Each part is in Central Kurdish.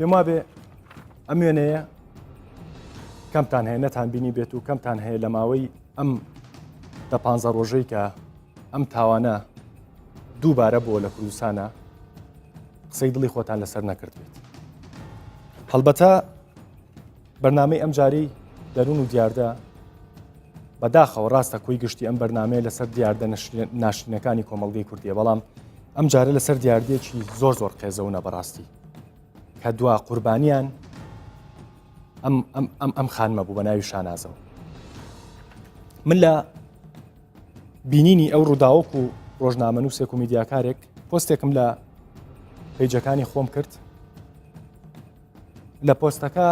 پێم وابێ ئەم وێنەیە کەمتان هەیە نەتان بینی بێت و کەمتان هەیە لە ماوەی ئەم دە 15 ڕۆژەی کە ئەم تاوانە دووبارە بۆ لە کوردستانە قسەی دڵی خۆتان لەسەر نەکرد بێت. هەڵبەتە بەرنامەی ئەم جارەی دەروون و دیاردە بەداخەوە ڕاستە کۆی گشتی ئەم بەرنامەیە لەسەر دیاردە ناشرینەکانی کۆمەڵگەی کوردیە، بەڵام ئەم جارە لەسەر دیاردێکی زۆر قێزەونە بەڕاستی کە دوا قوربانیان ئەم خانمە بوو بە ناوی شانازەوە. من لە بینینی ئەو ڕووداوەک و ڕۆژنامەنووسێک و میدیاکارێک پۆستێکم لە پەیجەکانی خۆم کرد. لە پۆستەکە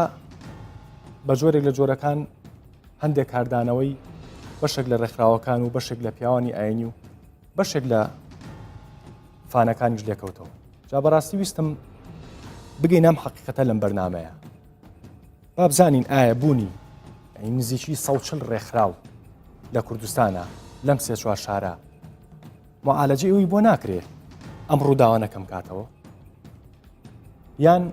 بە جۆرێک لە جۆرەکان هەندێک کاردانەوەی بەشێک لە ڕێکخراوەکان و بەشێک لە پیاوانی ئاینی و بەشێک لە فانەکانیش لێکەوتەوە. جا بەڕاستی ویستم بگەین ئەم حەقیقەتە لەم بەرنامەیە با بزانین ئایا بوونی نزیکی 140 ڕێکخراو لە کوردستانە لەم 3-4 شارە معالەجەی ئەوی بۆ ناکرێت ئەم ڕووداوانەکەم کاتەوە، یان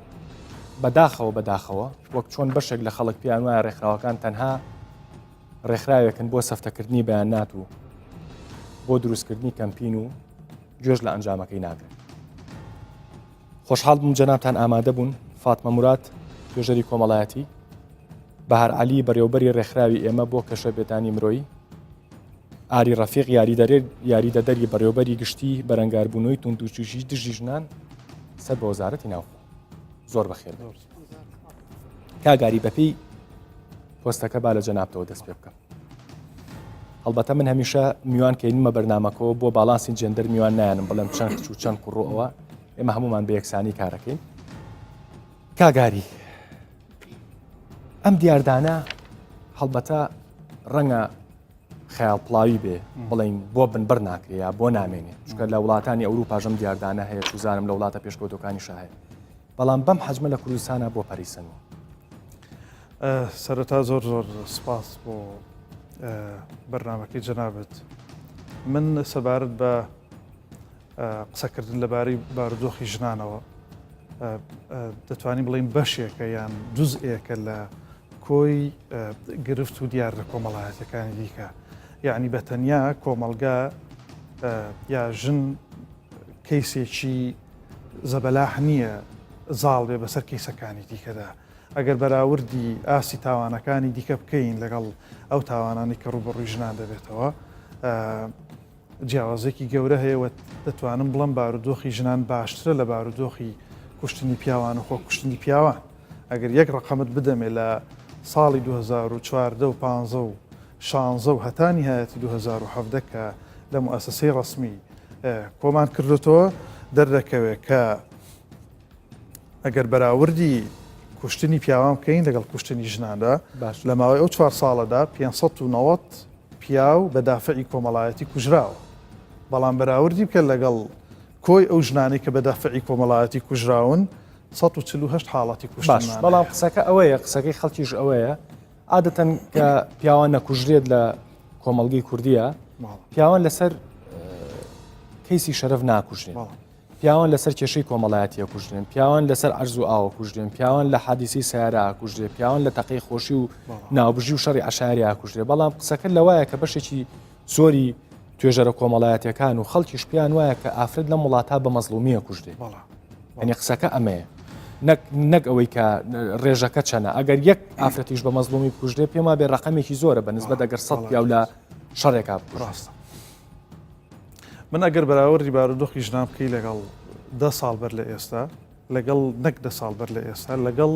بەداخەوە وەک چۆن بەشێک لە خەڵک پیان وایە ڕێکخراوەکان تەنها ڕێکخراوێکن بۆ سەفتەکردنی بەیانات و بۆ دروستکردنی کەمپین و گوێژ لە ئەنجامەکەی ناگرن. خۆشحاڵ بووم جەنابتان ئامادە بوون. فاتمە موراد توێژەری کۆمەڵایەتی، بەهار عەلی بەڕێوەبەری ڕێکخراوی ئێمە بۆ کەشە بێتانی مرۆیی، ئاری ڕەفیق یاریدەدەری بەڕێوەبەری گشتی بەرەنگاربوونەوەی توندوتیژی دژی ژنان سەر بە وەزارەتی ناوخۆ. زۆر بەخێر کاگاری بەپێی پۆستەکە با لە جەنابتەوە دەست پێ بکەم. هەڵبەتە من هەمیشە میوان کەینمە بەرنامەکەەوە بۆ باڵانسی جێندەر میوان نایانم، بەڵام چەند کچ و چەند کوڕۆەوە ئێمە هەمومان بە یەکسانی کارەکەین. کاگاری ئەم دیاردانە هەڵبەتە ڕەنگە خەیاڵ پڵاوی بێ بڵین بۆ بنبەر ناکرێ یا بۆ نامێنێ، چونکە لە وڵاتانی ئەوروپاژەم دیاردانە هەیە چوزانم لە وڵاتە پێشکەوتەکانی شاهێ، بەڵام بەم حەجمە لە کوردستانە بۆ پەریسەنەوە. سەرەتا زۆر سپاس بۆ بەرنامەکەی جەنابەت. من سەبارەت بە قسەکردن لەبارەی بارودۆخی ژنانەوە دەتوانین بڵین بەشێکە یان جزئێکە لە کۆی گرفت و دیار لە کۆمەڵایەتەکانی دیکە، یعنی بە تەنیا کۆمەلگا یا ژن کەیسێکی زەبەلاح نییە زاڵ بێ بەسەر کەیسەکانی دیکەدا. ئەگەر بەراوردی ئاسی تاوانەکانی دیکە بکەین لەگەڵ ئەو تاوانانی کە ڕوبەڕووی ژنان دەبێتەوە، جیاوازێکی گەورە هەیەوە دەتوانم بڵم بارودۆخی ژنان باشترە لە بارودۆخی کوشتنی پیاوان و خۆ کوشتنی پیاوان. ئەگەر یەک ڕقەمت بدەمێ لە ساڵی 2014 و 15 و 16 و هەتا نیهایەتی 2017 کە لە موسسەی ڕسمی کۆمان کردوتەوە دەردەکەوێت کە ئەگەر بەراوردی کوشتنی پیاوان بکەین لەگەڵ کوشتنی ژناندا لە ماوەی ئەو 4 ساڵەدا 590 پیاو بە دافعی کۆمەڵایەتی کوژراوە، بەڵام بەراوردی بکە لەگەڵ کۆی ئەو ژنانی کە بە دافعی کۆمەڵایەتی کوژراون 148 حاڵەتی کوشتن. بەڵام قسەکە ئەوەیە، قسەکەی خەڵکیش ئەوەیە عادەتەن کە پیاوان نەکوژرێت لە کۆمەڵگەی کوردیە، پیاوان لەسەر کەیسی شەرەف ناکوژرێن، پیاوان لەسەر کێشەی کۆمەڵایەتیە کوژرێن، پیاوان لەسەر عەرز و ئاوە کوژرێن، پیاوان لە حادیسی سیارە کوژرێ، پیاوان لە تەقەی خۆشی و ناوبژی و شەڕی عەشایری کوژرێ. بەڵام قسەکە لەوایە کە بەشێکی زۆری توێژەرە کۆمەڵایەتیەکان و خەڵکیش پیان وایە کە ئافرەت لە وڵاتە بە مەزلومیە کوژرێ. ئەنی قسەکە ئەمەیە، نەک ئەوەی کە ڕێژەکە چەنە. ئەگەر یەک ئافرەتیش بە مەزلومی کوژرێ پێما بێ ڕقەمێکی زۆرە بەنسبەت ئەگەر 100 پیاو لە شەڕێکا ڕاستە. من ئەگەر بەراوردی بارودۆخی ژنان بکەی لەگەڵ 10 ساڵ بەر لە ئێستا، لەگەڵ نەک 10 ساڵ بەر لە ئێستا، لەگەڵ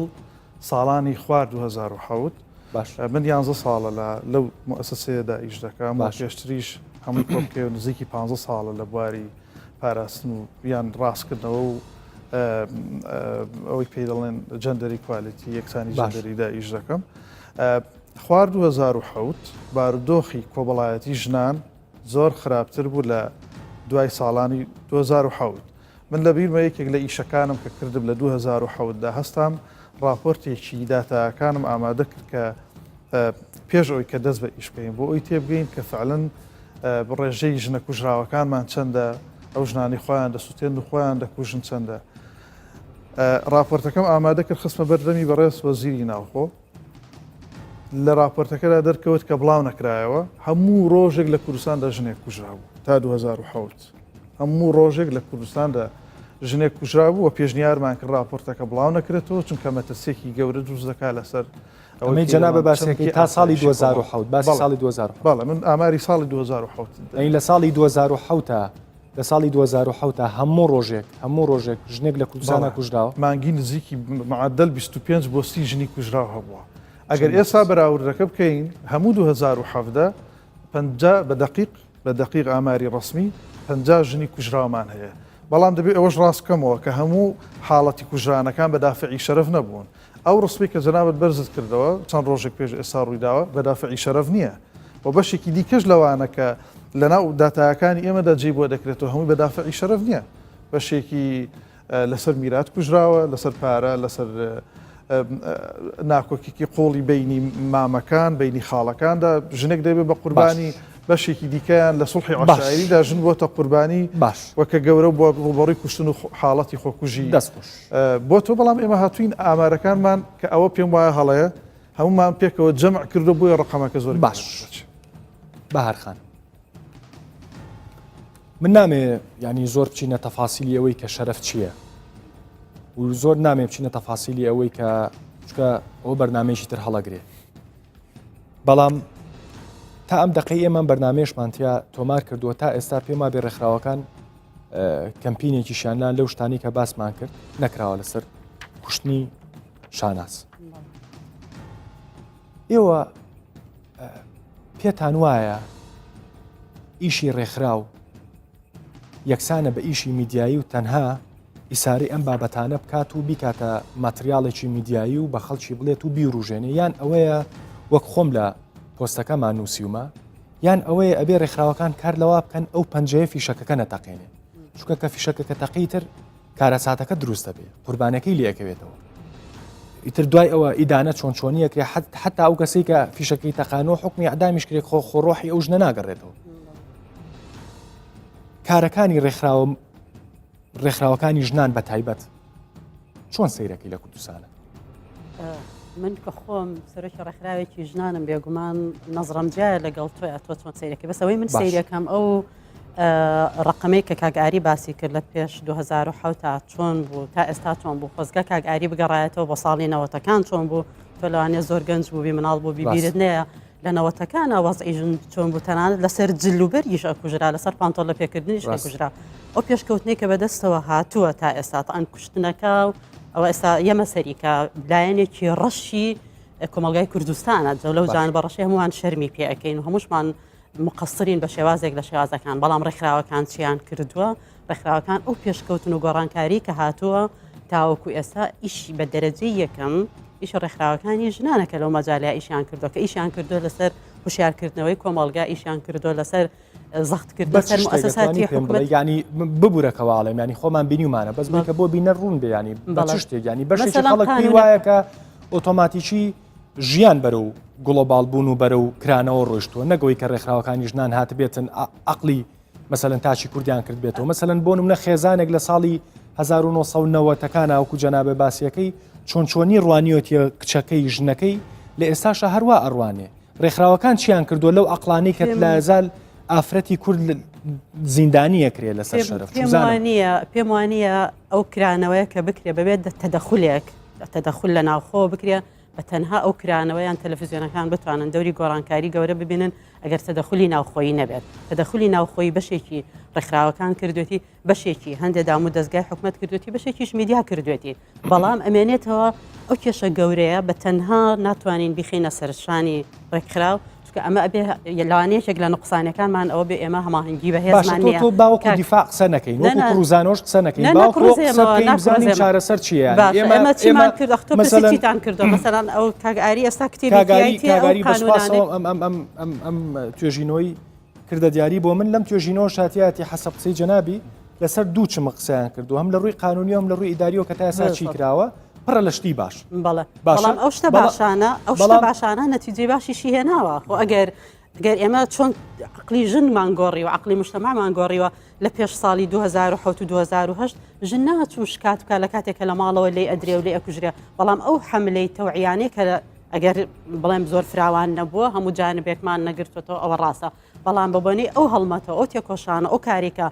ساڵانی خوار 2007 من 11 ساڵە لەو موسسەیەدا ئیش دەکەم و پێشتریش هەمووی کۆکێ و نزیکی 15 ساڵە لە بواری پاراستن و یان ڕاستکردنەوە و ئەوەی پێی دەڵێن جەندەری کوالیتی یەکسانی جەندەریدا ئیش دەکەم. خوار 2007 بارودۆخی کۆمەڵایەتی ژنان زۆر خراپتر بوو لە دوای ساڵانی 2007. من لە بیرمە یەکێک لە ئیشەکانم کە کردم لە 2007دا هەستام راپۆرتێکی داتاکانم ئامادە کرد کە پێش ئەوی کە دەست بە ئیش بکەین بۆ ئەوی تێبگەین کە فعلەن ڕێژەی ژنە کوژراوەکانمان چەندە، ئەو ژنانی خۆیان دەسووتێن و خۆیان دەکوژن چەندە. راپۆرتەکەم ئامادە کرد خستمە بەردەمی بەڕێز وەزیری ناوخۆ لە راپۆرتەکەدا دەرکەوت کە بڵاو نەکرایەوە هەموو ڕۆژێک لە کوردستاندا ژنێک کوژرا بوو تا 2007 هەموو ڕۆژێک لە کوردستاندا ژنێک کوژرا بوو و پێشنیارمان کرد راپۆرتەکە بڵاو نەکرێتەوە چونکە مەترسێکی گەورە دروست دەکات لەسەر ئەمەی جەنابە باسیەکەی تا ساڵی 2007 باسی ساڵی 2007 بەڵێ من ئاماری ساڵی 2007 ئەین لە ساڵی 2007 لە ساڵی 2007 هەموو ڕۆژێک ژنێک لە کوردستانە کوژراوە مانگی نزیکی معدل 25 بۆ 30 ژنی کوژرا هەبووە ئەگەر ئێستا بەراوردەکە بکەین هەموو 2007 بە دقیق ئاماری ڕسمی 50 ژنی کوژراومان هەیە بەڵام دەبێت ئەوەش ڕاستکەمەوە کە هەموو حاڵەتی کوژرانەکان بە دافعی شەرەف نەبوون ئەو ڕسمی کە جەنابەت بەرزت کردەوە چەند ڕۆژێک پێش ئێستا ڕوویداوە بە دافعی شەرەف نییە و بەشێکی دیکەش لەوانە کە لەناو داتایەکانی ئێمەدا جێ بۆ دەکرێتەوە هەمووی بە دافعی شەرەف نییە بەشێکی لەسەر میرات کوژراوە لەسەر پارە لەسەر ناکۆکێکی قۆڵی بینی مامەکان بینی خاڵەکاندا ژنێک دەبێت بە قوربانی بەشێکی دیکەیان لە سوڵحی عشایریدا ژن بۆتە قوربانی باش وەکە گەورە بۆ ڕوبەڕووی کوشتن و حاڵەتی خۆکوژی دەستخۆش بۆ تۆ بەڵام ئێمە هاتوین ئامارەکانمان کە ئەوە پێم وایە هەڵەیە هەمومان پێکەوە جەمع کردو بۆیە ڕقەمەکە زۆر باش بەهارخان من نامێ ینی زۆر بچینە تەفاسیلی ئەوەی کە شەرەف چییە و زۆر نامێ بچینە تەفاسیلی ئەوەی کە چکە ئەو بەرنامەیەکی تر هەڵەگرێ بەڵام تا ئەم دقی ئێمە بەرنمێشمانتیا تۆمار کردووە تا ئێستا پێما بێ ڕێکخراوەکان کەمپینێکی شانان لەو شتانی کە باسمان کرد نەکراوە لەسەر کوشتنی شاناس ئێوە پێتان وایە ئیشی ڕێکخراو یەکسانە بە ئیشی میدیایی و تەنها ئیساری ئەم بابەتانە بکات و بیکاتە ماتریاڵێکی میدیایی و بە خەڵکی بڵێت و بیڕوژێنێ یان ئەوەیە وەک خۆم لە پۆستەکەمان نووسیومە یان ئەوەیە ئەبێ ڕێکخراوەکان کار لەوا بکەن ئەو پەنجەیە فیشەکەکە نەتەقێنێ چونکە کە فیشەکەکە تەقیتر کارەساتەکە دروستە بێ قوربانەکەی لێکەوێتەوە ئیتر دوای ئەوە ئیدانە چۆنچۆنیەکرێ حتا ئەو کەسی کە فیشەکەی تەقانەوە حکمی ئەعدامیش کرێت خۆڕۆحی ئەو ژنە ناگەڕێتەوە کارەکانی ڕێکخراوەکانی ژنان بە تایبەت چۆن سەیرەکەی لە کوردستانە من کە خۆم سەرۆکی ڕێکخراوێکی ژنانم بێگومان نەزڕم جایە لەگەڵ تۆی تۆ چۆن سەیرەکەی بەسەوەی من سەیرەکەم ئەو ڕقمەی کە کاگعاری باسی کرد لە پێش 2007 تا چۆن بوو تا ئێستا چۆن بوو خۆزگە کاگعاری بگەڕایەتەوە بۆ ساڵی نەوەتەکان چۆن بوو تۆ لەوانێ زۆر گەنج بووبی مناڵ بوو بیبیرت نەیە لە نەوەتەکانە وەزعی ژن چۆن بوو تەنانەت لەسەر جلوبەریش ئەکوژرا لەسەر پانتۆڵ لە پێکردنیش ئەکوژرا ئەو پێشکەوتنی کە بەدەستەوە هاتووە تا ئێستا ئەن کوشتنەکە و ئەوە ئێستا یەمە سەریکە لایەنێکی ڕەشی کۆمەلگای کوردستانە جەولە و جان بەڕەشی هەمووان شەرمی پێ ئەەکەین و هەمووشمان مقصرین بە شێوازێک لە شێوازەکان بەڵام ڕێکخراوەکان چیان کردووە ڕێکخراوەکان ئەو پێشکەوتن و گۆڕانکاری کە هاتووە تاوەکو ئێستا ئیشی بە دەرەجەی یەکەم ئیش ڕێکخراوەکانی ژنانەکە لەو مەجالیا ئیشیان کردووە کە ئیشیان کردووە لەسەر هوشیارکردنەوەی کۆمەلگا ئیشیان کردووە لەسەر زەختکردن سەر مؤسساتی حکومەت ینی ببوورەکەواڵێم ینی خۆمان بینیمانە بەس کە بۆ بینە ڕوون بێ ینی بە شتێک ینی بەشێکی خەڵک پێی وایە کە ئۆتۆماتیکی ژیان بەرە و گڵۆباڵ بوون و بەرە و کرانەوە ڕۆیشتووە نەگەوەی کە ڕێکخراوەکانی ژنان هات بێتن عقلی مەسەلەن تاچی کوردیان کرد بێتەوە مەسەلەن بۆ نمونە خێزانێک لە ساڵی 1990ەکانە وەکو جەنابێ باسیەکەی چۆنچۆنی ڕوانیۆتیە کچەکەی ژنەکەی لە ئێستاشە هەروە ئەڕوانێ ڕێکخراوەکان چیان کردووە لەو عقلانی کە لازال ئافرەتی کورد زیندانیە کرێ لەسەر شەرف پێم وانە ئەو کرانەوەیە کە بکرێ بەبێت تەدەخولێک تەدەخول لە ناوخۆ بکرێ بە تەنها ئەو کرانەوەیان تەلەڤیزیۆنەکان بتوانن دەوری گۆڕانکاری گەورە ببینن ئەگەر تەدەخولی ناوخۆیی نەبێت تەدەخولی ناوخۆی بەشێکی ڕێکخراوەکان کردوێتی بەشێکی هەندێک دام و دەستگای حکومەت کردوێتی بەشێکیش میدیا کردوێتی بەڵام ئەمێنێتەوە ئەو کێشە گەورەیە بە تەنها ناتوانین بخینە سەرشانی ڕێکخراو چکە ئەمە ئەبێ لەوانەیەکێک لە نقصانەکانمان ئەوە بێ ئێمە هەماهەنگی بەهێزمان نییە تۆ باوەکو دیفاع قسە نەکەین وەکو ڕوزانۆش قسە نەکەین باوەکو چارەسەر چییە ئێمە چیمان کرد مەسەلەن کردو مەسەلەن ئەو کاگعاری ئێستا کتێبی بەسپاسەوە ئەم توێژینەوەی کردە دیاری بۆ من لەم توێژینەوە شاتیاتی حەسەب قسەی جەنابی لەسەر دوو چمە قسەیان کردو هەم لە ڕووی قانونی هەم لە ڕووی ئیداریەوە کە تا ئێستا چی کراوە پڕە لە شتی باش بەڵام ئەو شتە باشانە ئەو شتە باشانە نەتیجەی باشیشی هێناوە خۆ ئەگەر ئێمە چۆن عقلی ژنمان گۆڕی و عقلی مجتەمامان گۆڕیوە لە پێش ساڵی 2007 و 2008 ژن ناچوو شکات بکە لە کاتێکە لە ماڵەوە لێ ئەدرێ و لێ ئەکوژرێ بەڵام ئەو حملەی تەوعیانەیە کە ئەگەر بڵێم زۆر فراوان نەبووە هەموو جانبێکمان نەگرتوەوە ئەوە ڕاستە بەڵام بەبوونی ئەو هەڵمەتەوە ئەو تێکۆشانە ئەو کارێکە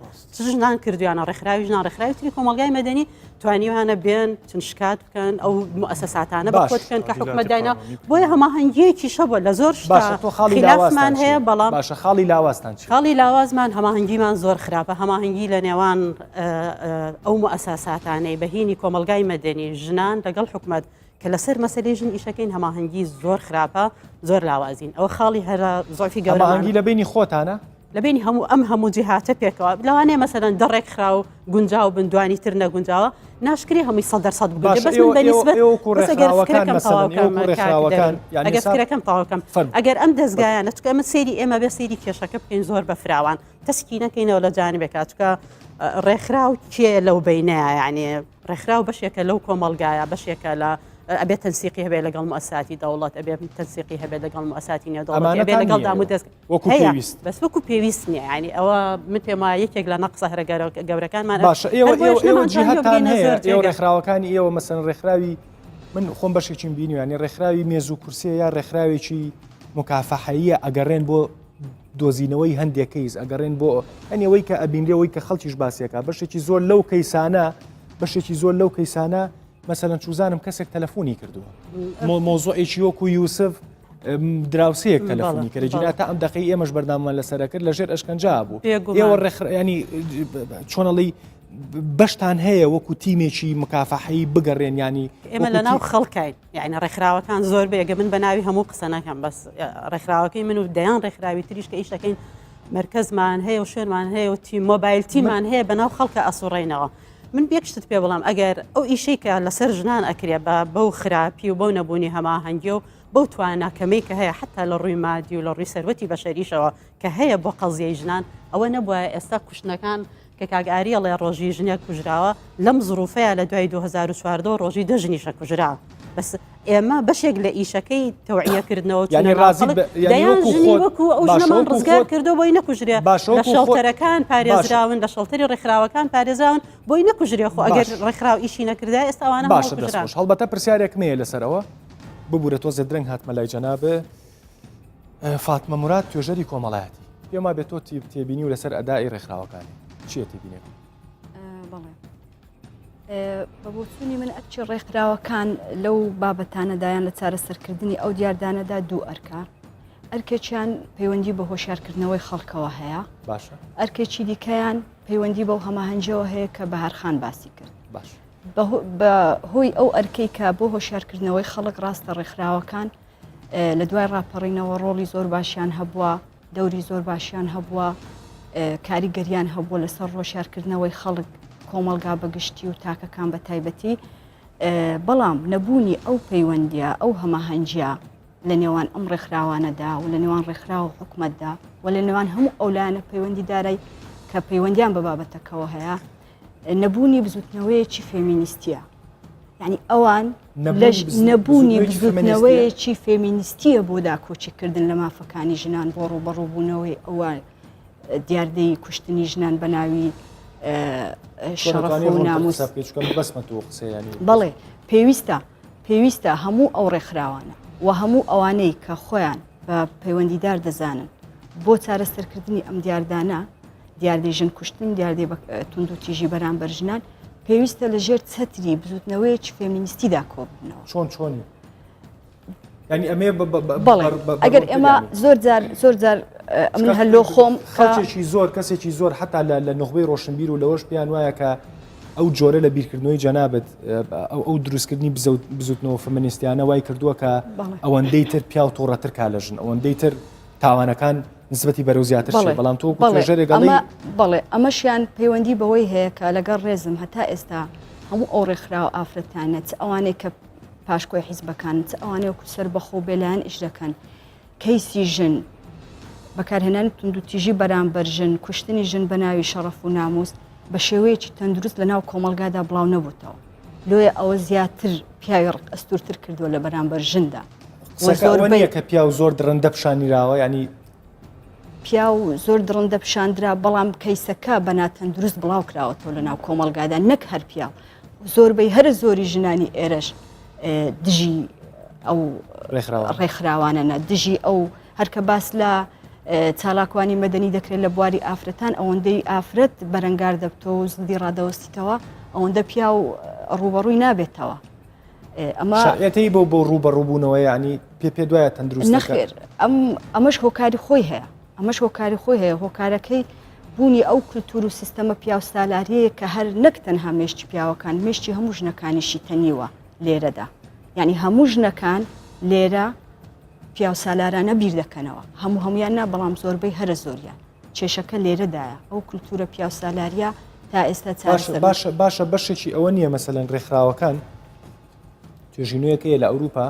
ژنان کردویانە ڕێکخراوی ژنان ڕێکخراوی تری کۆمەلگای مەدەنی توانیوانە بێن چنشکات بکەن ئەو مؤسساتانە بەخۆ بکەن کە حکومەت داینا بۆیە هەماهەنگیەکی شەبە لە زۆر خلافمان هەیە بەڵام باشە خاڵی لاوازتان خاڵی لاوازمان هەماهەنگیمان زۆر خراپە هەماهەنگی لە نێوان ئەو مؤسساتانەی بەهینی کۆمەلگای مەدەنی ژنان لەگەڵ حکومەت کە لەسەر مەسلەی ژن ئیشەکەین هەماهەنگی زۆر خراپە زۆر لاوازین ئەو خاڵی هەرە زۆفی گەورەهەنگی لە بینی خۆتانە لە بینی هەموو جیهاتە پێکەوە لەوانەیە مەسەرەن دەڕێک خرا و گونجاو بندوانی تر نەگونجاوە ناشکری هەمووی 100% بگوێ بەس من بەنسبەت ئەگەر فکرەکەم تاواکەم ئەگەر ئەم دەستگایانە چکە ئەمە سەیری ئێمە بێ سەیری کێشەکە بکەین زۆر بە فراوان تەسکی نەکەینەوە لە جانبێکا چکە ڕێکخراو کێ لەو بینەیە یعنی ڕێکخراو بەشێکە لەو کۆمەلگایە بەشێکە لە ئەبێت تەنسیقی هەبێت لەگەڵ مؤسساتی دەوڵەت ئەبێت تەنسیقی هەبێت لەگەڵ مؤسساتی نێودەوڵەت ئەبێت لەگەڵ دامو دەست بەس وەکو پێویست نییە ینی ئەوە من پێما یەکێک لە نەقسە هەرە گەورەکانمان باشە ئێوە جیهەتان هەیە ئێوە ڕێکخراوەکانی ئێوە مەسەن ڕێکخراوی من خۆم بەشێکیم بینی ینی ڕێکخراوی مێز و کورسیە یا ڕێکخراوێکی مکافەحەیە ئەگەڕێن بۆ دۆزینەوەی هەندێک کەیس ئەگەڕێن بۆ ئەنیەوەی کە ئەبینرێەوەی کە خەڵکیش باسیەکە بەشێکی زۆر لەو کەیسانە مثلەن چوزانم کەسێک تەلەفۆنی کردووە مۆزۆعێکی وەکو یوسف دراوسەیەک تەلەفۆنی کردجینا تا ئەم دقی ئێمەش بەردامان لەسەرەکرد لەژێر ئەشکەنجا بوو ئێوە ینی چۆنەڵی بەشتان هەیە وەکو تیمێکی مکافەحەیی بگەڕێن ینی ئێمە لە ناو خەڵکین یعنی ڕێکخراوەکان زۆر بێگە من بە ناوی هەموو قسە نەکەم بەس ڕێکخراوەکەی من و دەیان ڕێکخراوی تریش کە ئیشەکەین مرکزمان هەیە و شوێنمان هەیە و تیم مۆبایل تیمان هەیە بە ناو خەڵکە ئەسوڕێنەوە من بێکشت پێ بڵام ئەگەر ئەو ئیشەی کە لەسەر ژنان ئەکرێ بەو خراپی و بەو نەبوونی هەماهەنگی و بەو تواناکەمەی کە هەیە حتا لە ڕووی مادی و لە ڕووی سەروەتی بەشەریشەوە کە هەیە بۆ قەزیەی ژنان ئەوە نەبووە ئێستا کوشتنەکان کە کاگئاریەڵێ ڕۆژی ژنێک کوژراوە لەم زروفەیە لە دوای 2014 ڕۆژی دەژنیشە کوژرا بەس ئێمە بەشێک لە ئیشەکەی تەوعیەکردنەوە دەیان ژنی وەکو ئەو ژنەمان ڕزگار کردو بۆی نەکوژرێ لە شەڵتەرەکان پارێزراون لە شەڵتەری ڕێکخراوەکان پارێزراون بۆی نەکوژرێ خۆ ئەگەر ڕێکخراو ئیشی نەکردا ئێستاوانە باشە دەستخۆش هەڵبەتە پرسیارێک مەیە لەسەرەوە ببوورە تۆزە درەنگ هاتمە لای جەنابێ فاتمە موراد توێژەری کۆمەڵایەتی پێما بێت تۆ تێبینی و لەسەر ئەدای ڕێکخراوەکانی چیە تێبینێت؟ بەڵێ بەبووچوونی من ئەچی ڕێکخراوەکان لەو بابەتانەدایان لە چارەسەرکردنی ئەو دیاردانەدا دوو ئەرکە ئەرکێکیان پەیوەندی بە هۆشیارکردنەوەی خەڵکەوە هەیە باشە ئەرکێکی دیکەیان پەیوەندی بەو هەماهەنجەوە هەیە کە بەهارخان باسی کرد باش بە هۆی ئەو ئەرکەی کە بۆ هۆشیارکردنەوەی خەڵک ڕاستە ڕێکخراوەکان لە دوای ڕاپەڕینەوە ڕۆڵی زۆر باشیان هەبووە دەوری زۆر باشیان هەبووە کاریگەریان هەبووە لەسەر ڕۆشیارکردنەوەی خەڵک کۆمەلگا بەگشتی و تاکەکان بە تایبەتی بەڵام نەبوونی ئەو پەیوەندیە ئەو هەماهەنجە لە نێوان ئەم ڕێکخراوانەدا و لە نێوان ڕێکخرا و حکومەتدا و لە نێوان هەموو ئەولانە پەیوەندی دارای کە پەیوەندیان بە بابەتەکەەوە هەیە نەبوونی بزوتنەوەیەکی فێمینیستیە یعنی ئەوان نەبوونی بزوتنەوەیەکی فێمینیستیە بۆ داکۆچیکردن لە مافەکانی ژنان بۆ ڕوبەڕووبوونەوەی ئەوە دیاردەی کوشتنی ژنان بە ناوی شەڕەف و ناموس بەڵێ پێویستە هەموو ئەو ڕێکخراوانە و هەموو ئەوانەی کە خۆیان بە پەیوەندیدار دەزانن بۆ چارەسەرکردنی ئەم دیاردانە دیاردەی ژن کوشتن دیاردەی تونند و تیژی بەرامبەر ژنان پێویستە لە ژێر چەتری بزوتنەوەیەکی فێمینیستیدا کۆبنەوە چۆنی ینی ئەمێ بەڵێ ئەگەر ئێمە زۆر جار ئەمن هەلۆ خۆم خەڵکێکی زۆر کەسێکی زۆر حتا لە نخبەی ڕۆشنبیر و لەوەش پێیان وایە کە ئەو جۆرە لە بیرکردنەوەی جەنابەت ئەو دروستکردنی بزوتنەوە فەمینیستیانە وای کردووە کە ئەوەندەی تر پیا و تۆڕەتر کا لە ژن ئەوەندەی تر تاوانەکان نسبەتی بەرەو زیاتر بەڵام تۆ بەڵێ ئەمەشیان پەیوەندی بەوەی هەیە کە لەگەڵ ڕێزم هەتا ئێستا هەموو ئەو ڕێکخراوە ئافرەتانە چ ئەوانەی کە پاشکۆی حیزبەکان چ ئەوانەیە و سەر بەخۆ بێلایەن ئیش دەکەن کەیسی ژن بەکارهێنان تونند و تیژی بەرامبەر ژن کوشتنی ژن بە ناوی شەڕەف و ناموس بە شێوەیەکی تەندروست لە ناو کۆمەلگادا بڵاو نەبووتەوە لۆیە ئەوە زیاتر پیاوی ئەستورتر کردووە لە بەرامبەر ژندا زۆرەیە کە پیا و زۆر درەندە پیشانیراوە ینی پیا و زۆر دڕندە پیشاندرا بەڵام کەیسەکە بەناتەن دروست بڵاو کراوەتەوە لە ناو کۆمەلگادا نەک هەر پیا زۆربەی هەر زۆری ژنانی ئێرەش دژی ئەو ڕێکخراوانەنە دژی ئەو هەرکە باس لە چالاکوانی مەدەنی دەکرێت لە بواری ئافرەتان ئەوەندەی ئافرەت بەرەنگار دەبتەوە و زدی ڕادەوەستیتەوە ئەوەندە پیا و ڕوبەڕووی نابێتەوە ئەمەتی بۆ ڕوبەڕووبوونەوە ینی پێ دوایە تەندروست نەخێر ئەمەش هۆکاری خۆی هەیە ئەمەش هۆکاری خۆی هەیە هۆکارەکەی بوونی ئەو کللتور و سیستەمە پیا و سالارەیە کە هەر نەک تەنها مێشتی پیاوەکان مێشتی هەموو ژنەکانیشی تەنیوە لێرەدا یعنی هەموو ژنەکان لێرە پیا و سالارانە بیر دەکەنەوە هەمویان نا بەڵام زۆربەی هەرە زۆریان کێشەکە لێرەدایە ئەو کللتورە پیا و سالاریە تا ئێستا باشە بەشێکی ئەوە نییە مەسەلەن ڕێکخراوەکان توێژینویەکەیە لە ئەوروپا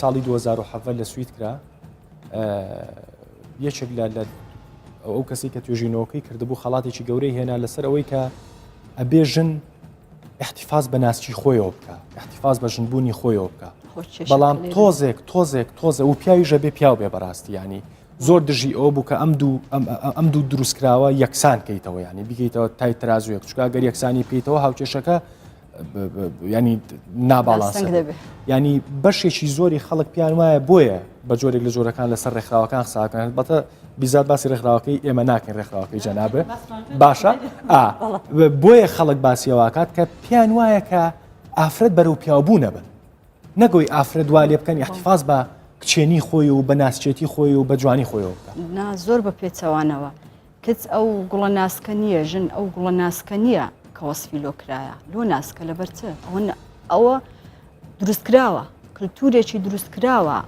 ساڵی 2007 لە سوید کرا یەکێک لە ئەو کەسی کە توێژینەوەکەی کردبوو خەڵاتێکی گەورەی هێنا لەسەر ئەوەی کە ئەبێ ژن احتیفاز بە ناسکی خۆیەوە بکە احتیفاز بە ژنبوونی خۆیەوە بکە بەڵام تۆزێک و پیاوی ژەبێ پیاو بێ بەڕاستی ینی زۆر دژی ئەو بوو کە ئەم دوو دروستکراوە یەکسان کەیتەوە ینی بگەیتەوە تای ترازویەک چکە گەر یەکسانی بکەیتەوە هاوکێشەکە ینی ناباڵانس ینی بەشێکی زۆری خەڵک پیان وایە بۆیە بە جۆرێک لە جۆرەکان لەسەر ڕێکخراوەکان قساکەن بەتە بیزات باسی ڕێکخراوەکەی ئێمە ناکەین ڕێکخراوەکەی جەنابێ باشە بۆیە خەڵک باسیەوەکات کە پیان وایە کە ئافرەت بەرەو پیاوبوو نەبن نەگۆی ئافرەت دوا لێ بکەن احتیفاز بە کچێنی خۆی و بە ناسچێتی خۆی و بە جوانی خۆیەوە بکە زۆر بە پێچەوانەوە کچ ئەو گوڵە ناسکە نییە ژن ئەو گوڵە ناسکە نییە کە وەسفی لۆکرایە لۆ ناسکە لەبەرچە ئەوە دروستکراوە کللتورێکی دروستکراوە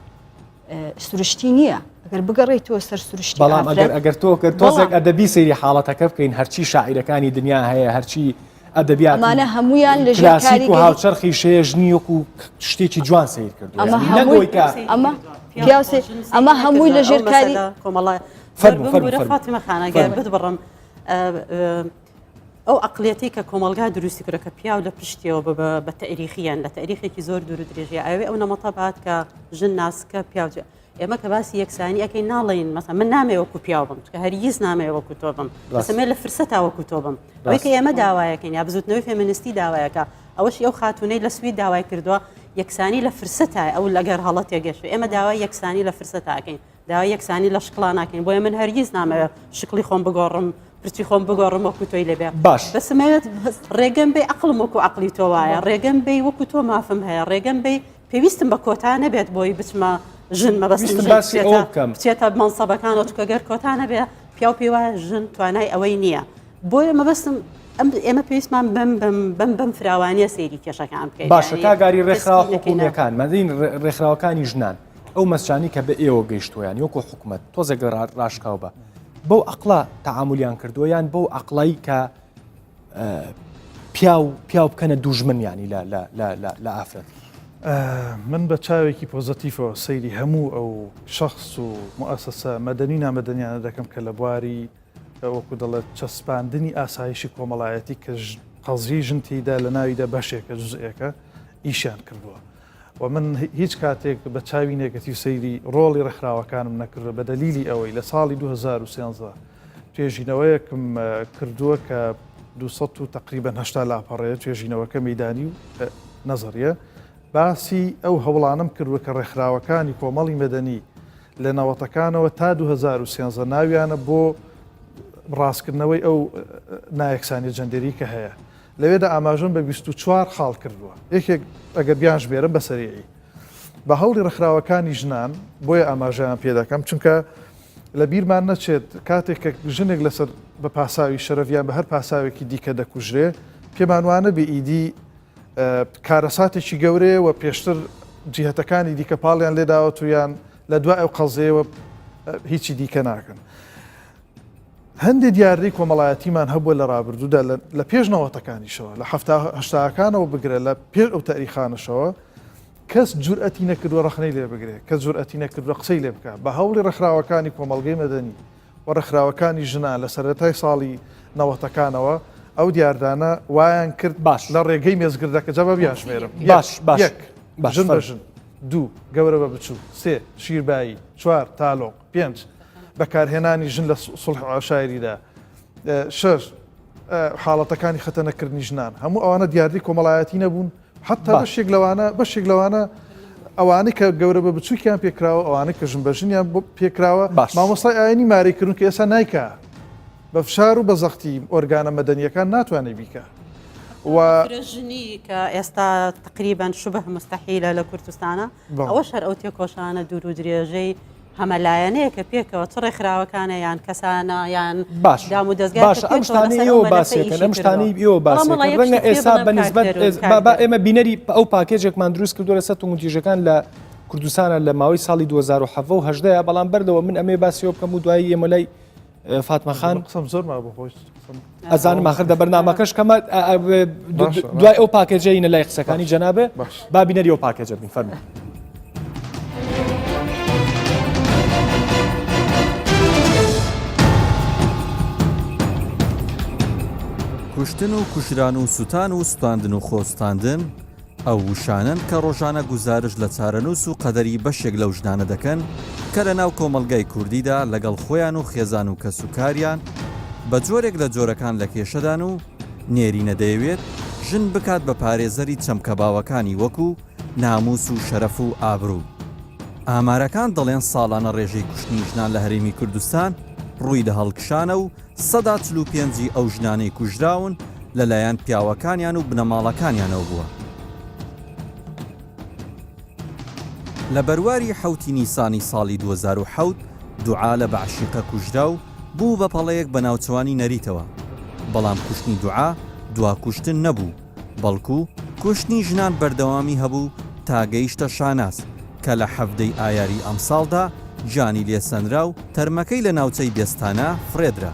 سروشتی نییە ئەگەر بگەڕێیتەوە سەر سروشتی بەڵام ئەگەر تۆزێک ئەدەبی سەیری حاڵەتەکە بکەین هەرچی شاعیرەکانی دنیا هەیە هەرچی ئەدەبیاتمانە هەمویان لە کلاسیک و هاوچەرخی شەیە ژنیوەک و شتێکی جوان سیر کردو ئەمە هەمووی لە ژێرکاری کۆمەڵای فاتیمە خانەگەر بڕم ئەو عقلێتی کە کۆمەلگا دروستی کرە کە پیاو لە پشتیەوە بە تاریخیان لە تاریخێکی زۆر دوور درێژی ئەوێ ئەو نەمەتە بات کە ژن ناسکە پیاو ئێمە کە باسی یەکسانی ئەەکەی ناڵین مەسا من نامەوەکو پیاو بم کە هەرگیز نامەوەکو تۆ بم بەسەمێ لە فرسەتاوەکو تۆ بم ئەوەی کە ئێمە داوایەکەین یا بزوتنەوەی فێمینیستی داوایەکە ئەوەش ئەو خاتونەی لە سوید داوای کردووە یەکسانی لە فرسەتە ئەو لەگەر هەڵەت تێگەشت ئێمە داوای یەکسانی لە فرسەتاکەین داوای یەکسانی لە شکڵان ناکەین بۆیە من هەرگیز نامەوە شکلی خۆم بگۆڕم پرچی خۆم بگۆڕم وەکو تۆی لەبێ باش دەسمەوێت ڕێگەم بێ عقلم وەکو عقلی تۆ وایە ڕێگەم بێ وەکو تۆ مافم هەیە ڕێگەم بێ پێویستم بە کۆتا نەبێت بۆی بچمە ژن مەبەستێتە مەنسەبەکانەوە چکە گەر کۆتانە بێ پیاو پێی وایە ژن توانای ئەوەی نییە بۆیە مەبەستم ئێمە پێویستمان بەم فراوانیە سەیری کێشەکان بکەین باشە کاگاری ڕێکخراوە حکوومیەکان مەدەین ڕێکخراوەکانی ژنان ئەو مەسجانی کە بە ئێوە گەیشتویان یۆکو حکوومەت تۆزێک ڕاشکاو بە بەو عقلا تعاملیان کردووە یان بەو عقلایی کە پیاو بکەنە دوژمن ینی لە ئافرەت من بە چاوێکی پۆزتیفەوە سەیری هەموو ئەو شخص و مؤسسە مەدەنی نامەدەنیانە دەکەم کە لە بواری وەکو دەڵێت چەسپاندنی ئاسایشی کۆمەڵایەتی کە قەزیی ژن تێیدا لە ناویدا بەشێکە جزئێکە ئیشیان کردووە و من هیچ کاتێک بە چاوی نێگەتیو سەیری ڕۆڵی ڕێکخراوەکانم نەکردە بە دەلیلی ئەوەی لە ساڵی 2013 توێژینەوەیەکم کردووە کە 200 و تقریبا 80 لاپەڕەیە توێژینەوەکە مەیدانی و نەزەریە باسی ئەو هەوڵانم کردووە کە ڕێکخراوەکانی کۆمەڵی مەدەنی لە نەوەتەکانەوە تا 2013 ناویانە بۆ ڕاستکردنەوەی ئەو نایەکسانی جەندەری کە هەیە لەوێدا ئاماژەم بە 24 خاڵ کردووە یەکێک ئەگەر بیان ژمێرم بە سەریعی بە هەوڵی ڕێکخراوەکانی ژنان بۆیە ئاماژیان پێ دەکەم چونکە لە بیرمان نەچێت کاتێک کە ژنێک لەسەر بە پاساوی شەرەفیان بە هەر پاساوێکی دیکە دەکوژرێ پێمان وانە بە ئیدی کارەساتێکی گەورەیە و پێشتر جیهەتەکانی دیکە پاڵیان لێداوە تویان لە دوای ئەو قەزەیەوە هیچی دیکە ناکەن. هەندێک دیاردەی کۆمەڵایەتیمان هەبووە لە ڕابردوودا لە پێشنەوەتەکانیشەوە لە هەفتاکانەوە بگرێ لە پێش ئەو تاریخانەشەوە کەس جورئەتی نەکردووە ڕخنەی لێ بگرێ کەس جورئەتی نەکردووە قسەی لێ بکە بە هەوڵی ڕێکخراوەکانی کۆمەڵگەی مەدەنی و ڕێکخراوەکانی ژنان لە سەرەتای ساڵی نەوەتەکانەوە ئەو دیاردانە وایان کرد باش لە ڕێگەی مێزگردەکە جەبە بیاشمێرم ژن بە ژن 2 گەورە بە بچوو 3 شیربایی 4 تالۆق 5 بەکارهێنانی ژن لە سڵح عشایریدا. شەش حاڵەتەکانی خەتەنەکردنی ژنان هەموو ئەوانە دیاردی کۆمەڵایەتی نەبوون حتا بەشێک لەوانە ئەوانەی کە گەورە بە بچووکیان پێکراوە ئەوانە کە ژن بەژنیان پێکراوە مامۆستای ئاینی ماریکردن کە ئێستا نایکە بە فشار و بە زەختی ئۆرگانە مەدەنیەکان ناتوانێت بیکە. ژنی کە ئێستا تقریبان شوبه مستحیلە لە کوردستانە ئەوە شەر ئەو تێکۆشانە دوور و درێژەی هەمەلایەنەیە کە پێکەوە چ ڕێکخراوەکانە یان کەسانە یان دام و دەستگای باش ئەم شتانی ئێوە باسیەکەن ئەم شتانی ئێوە باسیەکەن ڕەنگە ئێستا بەنسبەت ئێمە بینەری ئەو پاکێجێکمان دروست کردو لەسەر تونگوتیژەکان لە کوردستانە لە ماوەی ساڵی 2010 بەڵام بەردەوە من ئەمێ باسیەوە بکەم و دوایی ئێمە لای فاتمەخان قسەم زۆر ما بەخۆش ئەزانم آخر دە بەرنامەکەش کەمە دوای ئەو پاکێجەینە لای قسەکانی جەنابێ با بینەری ئەو پاکێجە بین فەرموو. کوشتن و کوژران و سوتان و سوتاندن و خۆستاندن ئەو وشانن کە ڕۆژانە گوزارش لە چارەنووس و قەدەری بەشێک لەو ژنانە دەکەن کە لە ناو کۆمەلگای کوردیدا لەگەڵ خۆیان و خێزان و کەسوکاریان بە جۆرێک لە جۆرەکان لە کێشەدان و نێری نەدەیەوێت ژن بکات بە پارێزەری چەمکەباوەکانی وەکو ناموس و شەرەف و ئابروو. ئامارەکان دەڵێن ساڵانە ڕێژەی کوشتنی ژنان لە هەرێمی کوردستان ڕووی لە هەڵکشانە و 145 ئەو ژنانەی کوژراون لەلایەن پیاوەکانیان و بنەماڵەکانیانەوە بووە. لە بەرواری حوتی نیسانی ساڵی 2007 دوعا لە بەعشیقە کوژرا و بوو بە پەڵەیەک بە ناوچەوانی نەریتەوە. بەڵام کوشتنی دوعا دوا کوشتن نەبوو، بەڵکو کوشتنی ژنان بەردەوامی هەبوو تا گەیشتە شاناس کە لە حەفدەی ئایاری ئەمساڵدا جانی لێسەنرا و تەرمەکەی لە ناوچەی بێستانە فرێدرا.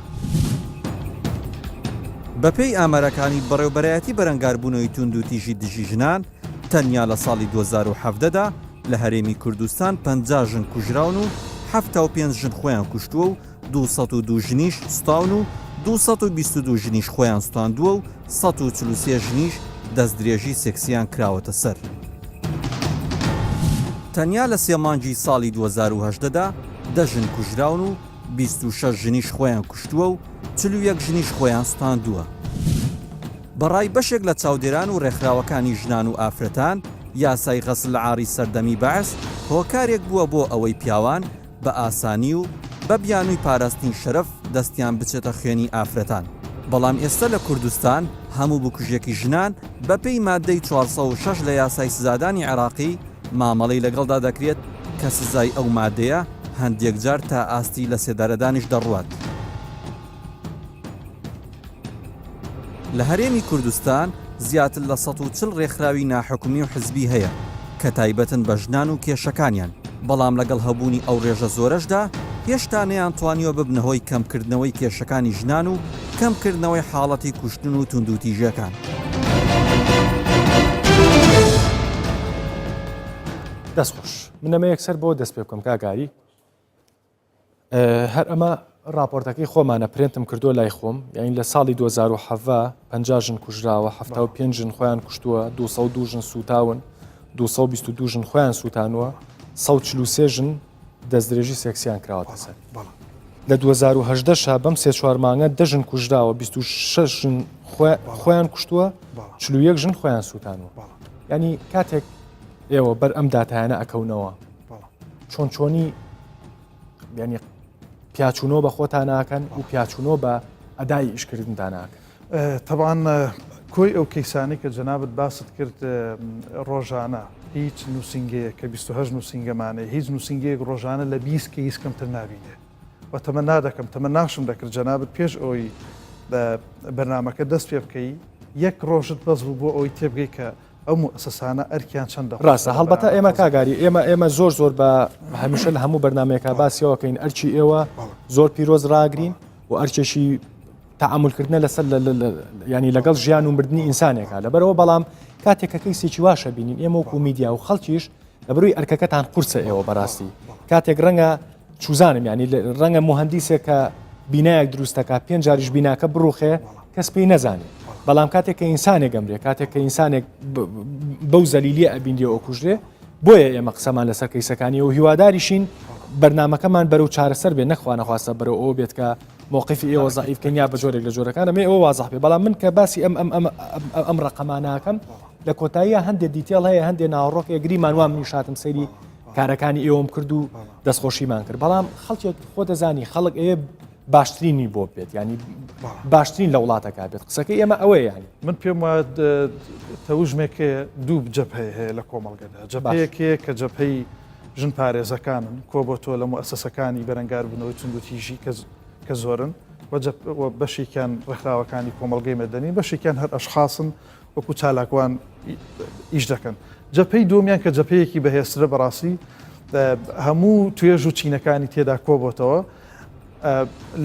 بەپێی ئامارەکانی بەڕێوبەرایەتی بەرەنگاربوونەوەی تونند و تیژی دژی ژنان تەنیا لە ساڵی 2017دا لە هەرێمی کوردستان 50 ژن کوژراون و 75 ژن خۆیان کوشتووە و 202 ژنیش سوتاون و 222 ژنیش خۆیان سوتاندووە و 143 ژنیش دەستدرێژی سێکسیان کراوەتە سەر. تەنیا لە سێمانجی ساڵی 2018دا 10 ژن کوژراون و 26 ژنیش خۆیان کوشتووە و 41 ژنیش خۆیان سوتاندووە. بەڕای بەشێک لە چاودێران و ڕێکخراوەکانی ژنان و ئافرەتان یاسای غەسل لە عاری سەردەمی بەعس هۆکارێک بووە بۆ ئەوەی پیاوان بە ئاسانی و بە بیانووی پاراستنی شەرەف دەستیان بچێتە خوێنی ئافرەتان. بەڵام ئێستا لە کوردستان هەموو بکوژێکی ژنان بەپێی مادەی 406 لە یاسای سزادانی عێراقی مامەڵەی لەگەڵدا دەکرێت کە سزای ئەو مادەیە هەندێک جار تا ئاستی لە سێدارەدانیش دەڕوات. لە هەرێمی کوردستان زیاتر لە 140 ڕێکخراوی ناحکومی و حزبی هەیە کە تایبەتن بە ژنان و کێشەکانیان، بەڵام لەگەڵ هەبوونی ئەو ڕێژە زۆرەشدا هێشتا نەیانتوانیوە ببنەهۆی کەمکردنەوەی کێشەکانی ژنان و کەمکردنەوەی حاڵەتی کوشتن و توندوتیژەکان. دەستخۆش منەمە یەکسەر بۆ دەست پێ بکەم کاگاری هەر ئەمە راپۆرتەکەی خۆمانە پرێنتم کردو لای خۆم، یعنی لە ساڵی 2007 50 ژن کوژراوە 75 ژن خۆیان کوشتووە 202 ژن سوتاون 222 ژن خۆیان سوتانوە 143 ژن دەستدرێژی سێکسیان کراوەتە سەر. لە 2018 بەم سێ چوار مانگە 10 ژن کوژراوە 26 ژن خۆیان کوشتووە 41 ژن خۆیان سوتانوە. ینی کاتێک ئێوە بەر ئەم داتایانە ئەکەونەوە چۆنی ینی پیاچوونەوە بە خۆتان ناکەن و پیاچوونەوە بە ئەدای ئیشکردنتان ناکەن. طبعاً کۆی ئەو کەیسانی کە جەنابەت باست کرد ڕۆژانە هیچ نووسنگەیە کە 28 نووسنگەمانەیە هیچ نووسنگەیەک ڕۆژانە لە 20 کەیس کەمتر نابینێ و تەمە نادەکەم تەمە ناشم دەکرد جەنابەت پێش ئەوی بەرنامەکە دەست پێ بکەی یەک ڕۆژت بەس بوو بۆ ئەوی تێبگەی کە ئەو ئەسەسانە ئەرکیان چەندە ڕاستە. هەڵبەتە ئێمە کاگاری ئێمە زۆر بە هەمیشە لە هەموو بەرنمەیەکە باسیەوەکەین ئەرچی ئێوە زۆر پیرۆز ڕاگرین و ئەرچێکی تەعاملکردنە لەسەر ینی لەگەڵ ژیان و مردنی ئینسانێکە لەبەرەوە بەڵام کاتێکە کەیسێکی واشە بینین ئێمە وەکو میدیا و خەڵکیش لەبەروی ئەرکەکەتان قورسە ئێوە بەڕاستی کاتێک ڕەنگە چوزانم ینی ڕەنگە مهندیسێک کە بینایەک دروستەکە 5 جاریش بیناکە بڕوخێ کەس پێی نەزانێت. بەڵام کاتێک کە ئینسانێک گەمرێ کاتێک کە ئینسانێک بەو زەلیلیە ئەبینیەوە کوژرێ بۆیە ئێمە قسەمان لەسەر کەیسەکانی و هیواداریشین بەرنمەکەمان بەرەو چارەسەر بێ نەخواانەخواستە بەرەو ئەو بێت کە مووقفی ئێوە زعیفکەنیا بە جۆرێک لە جۆرەکانە مێ ئەو وازح بێ بەڵام من کە باسی ئەم ڕقەماناکەم لە کۆتاییە هەندێک دیتێڵ هەیە هەندێک ناوڕۆک ئەگریمان وام نیشاتم سەیری کارەکانی ئێوەم کرد و دەستخۆشیمان کرد بەڵام خەڵکێک خۆ دەزانی خەڵک ئێ باشترینی بۆ بێت ینی باشترین لە وڵاتەکە بێت قسەکەی ئێمە ئەوەیە ینی من پێم وایە تەوژمێکێ دوو جەبهەیە هەیە لە کۆمەڵگەدا جەبهەیەکێ کە جەبهەی ژن پارێزەکانن کۆ بۆ تۆ لە مؤسسەکانی بەرەنگار بنەوەی چند و تیژی کە زۆرن و بەشێکیان ڕێکخراوەکانی کۆمەڵگەی مەدەنی بەشێکیان هەر ئەشخاصن وەکو چالاکوان ئیش دەکەن جەپەی دومیان کە جەپەیەکی بەهێزترە بەڕاستی هەموو توێژ و چینەکانی تێدا کۆبۆتەوە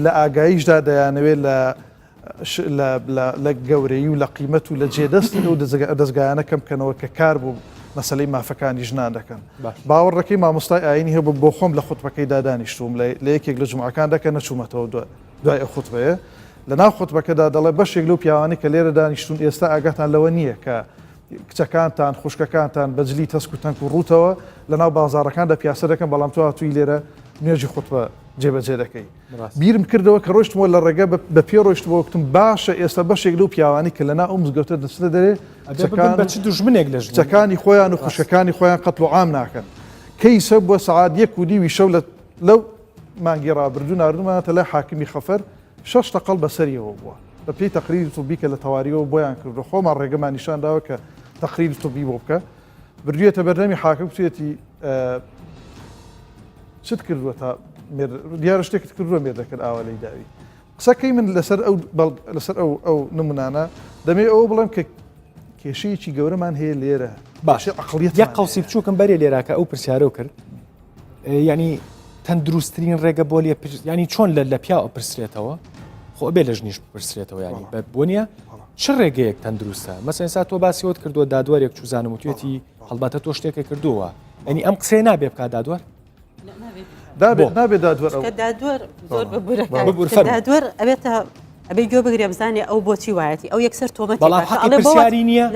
لە ئاگاییشدا دەیانەوێت لە گەورەی و لە قیمەت و لە جێدەستی و دەستگایانە کەم بکەنەوە کە کار بوو مەسلەی مافەکانی ژنان دەکەن باوەڕەکەی مامۆستای ئاینی هەبوو بۆ خۆم لە خوتبەکەی دادانیشتوم لە یەکێک لە جمعەکان دەکە نەچوومەتەوە دوای ئەو خوتبەیە لە ناو خوتبەکەدا دەڵێ بەشێک لەو پیاوانی کە لێرە دانیشتون ئێستا ئاگاتان لەوە نییە کە کچەکانتان خوشکەکانتان بەجلی تەسک و تەنک و ڕوتەوە لە ناو بازارەکاندا پیاسە دەکەن بەڵام تۆ هاتووی لێرە نوێژی خوتبە جێبەجێ دەکەی بیرم کردەوە کە ڕۆشتمەوە لە ڕێگە بە پێ ڕۆیشتەوە وەکتم باشە ئێستا بەشێک لەو پیاوانی کە لەنا ئەو مزگەوتە دەستە دەرێ دوژمنێک لە کچەکانی خۆیان و خوشەکانی خۆیان قەتڵ و عام ناکەن کەیسە بووە سەعات 1 و دیوی شەو لەو مانگی ڕابردوو ناردومانەتە لای حاکمی خەفەر 6 تەقەڵ بەسەریەوە بووە بە پێی تەقریری توبی کە لە تەواریەوە بۆیان کردو خۆمان ڕێگەمان نیشانداوە کە تەقریری توبی بۆ بکە بردوێتە بەردەمی حاکم بچێتی چت کردووە تا دیارە شتێکت کردووە مێردەکرد ئاوا لەی داوی قسەکەی من لەسەر ئەو نمونانە دەمێ ئەوە بڵێم کە کێشەیەکی گەورەمان هەیە لێرە باش عقلیەت یەک قەوسی بچووکم بەرێ لێراکە ئەو پرسیارە کرد ینی تەندروستترین ڕێگە بۆ لێ ینی چۆن لە پیا پرسرێتەوە خۆ بێ لە ژنیش پرسرێتەوە ینی بۆ نیە چ ڕێگەیەک تەندروستە مەسەنسا تۆ باسیۆت کردووە دادوارێک چوزانم و توێتی هەڵباتە تۆ شتێکە کردووە ئەنی ئەم قسەی نابێ بکات دادوار نابێت دادوەر زۆر بەبوورەکە ئەبێتە ئەبێ گوێ بگرێ بزانێ ئەو بۆچی وایەتی ئەو یەکسەر تۆمەت پرسیاری نییە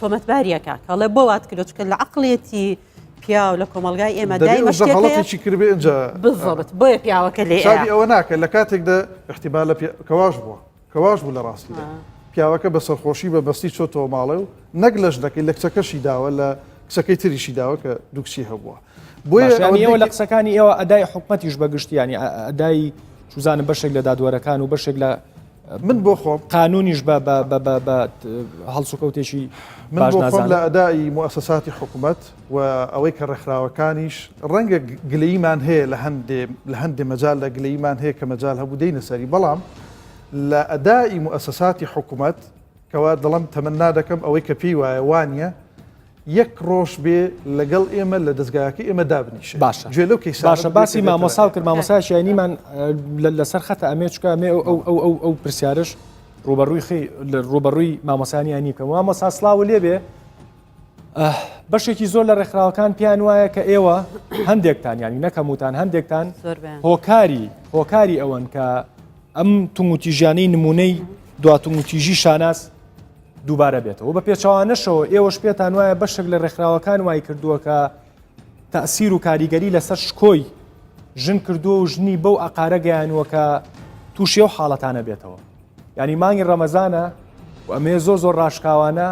تۆمەتباریەکە کەڵێ بۆ وات کردوچکە لە عقلێتی پیا و لە کۆمەلگای ئێمە دایمەڵەتی کردبێ اینجا بزڵت بۆیە پیاوەکە لێ شادی ئەوە ناکە لە کاتێکدا احتیمال لە کەواش بوو لە ڕاستیدا پیاوەکە بە سەرخۆشی بە بەستی چۆتەوە ماڵێ و نەک لەش دەکەی لە کچەکەشی داوە لە کچەکەی تریشی داوە کە دووکسی هەبووە بۆیە لە قسەکانی ئێوە ئەدای حکومەتیش بەگشتی ینی ئەدای چوزانم بەشێک لە دادوەرەکان و بەشێک لە من بۆ خۆم قانونیش بە هەڵسوکەوتێکی من بۆ خۆم لە ئەدای مؤسساتی حکوومەت و ئەوەی کە ڕێکخراوەکانیش ڕەنگە گلەیمان هەیە لە هەندێ مەجال لە گلەیمان هەیە کە مەجال هەبوو دەینە سەری بەڵام لە ئەدای مؤسساتی حکوومەت کەوا دڵم تەمەنا دەکەم ئەوەی کە پێی وایە وانە یەک ڕۆژ بێ لەگەڵ ئێمە لە دەستگایەکە ئێمە دابنیش باشە گوێ باشە باسی مامۆسا کرد مامۆسای شایانیمان لەسەر خەتە ئەمێ چکە ئەمێ ئەو پرسیارش ڕوبەڕووی مامۆسانیانی بکەم مامۆسا سڵاو لێ بێ بەشێکی زۆر لە ڕێکخراوەکان پیان وایە کە ئێوە هەندێکتان ینی نەکەم وتان هەندێکتان هۆکاری ئەوەن کە ئەم تونگوتیژیانەی نمونەی دواتونگوتیژی شاناس دووبارە بێتەوە بە پێچوانەشەوە ئێوەش پێتان وایە بەشێک لە ڕێکخراوەکان وای کردووە کە تەئسیر و کاریگەری لەسەر شکۆی ژن کردووە و ژنی بەو ئەقارە گەیانوە کە تووشی و حاڵەتانە بێتەوە ینی مانگی ڕەمەزانە و ئەمێ زۆر ڕاشکاوانە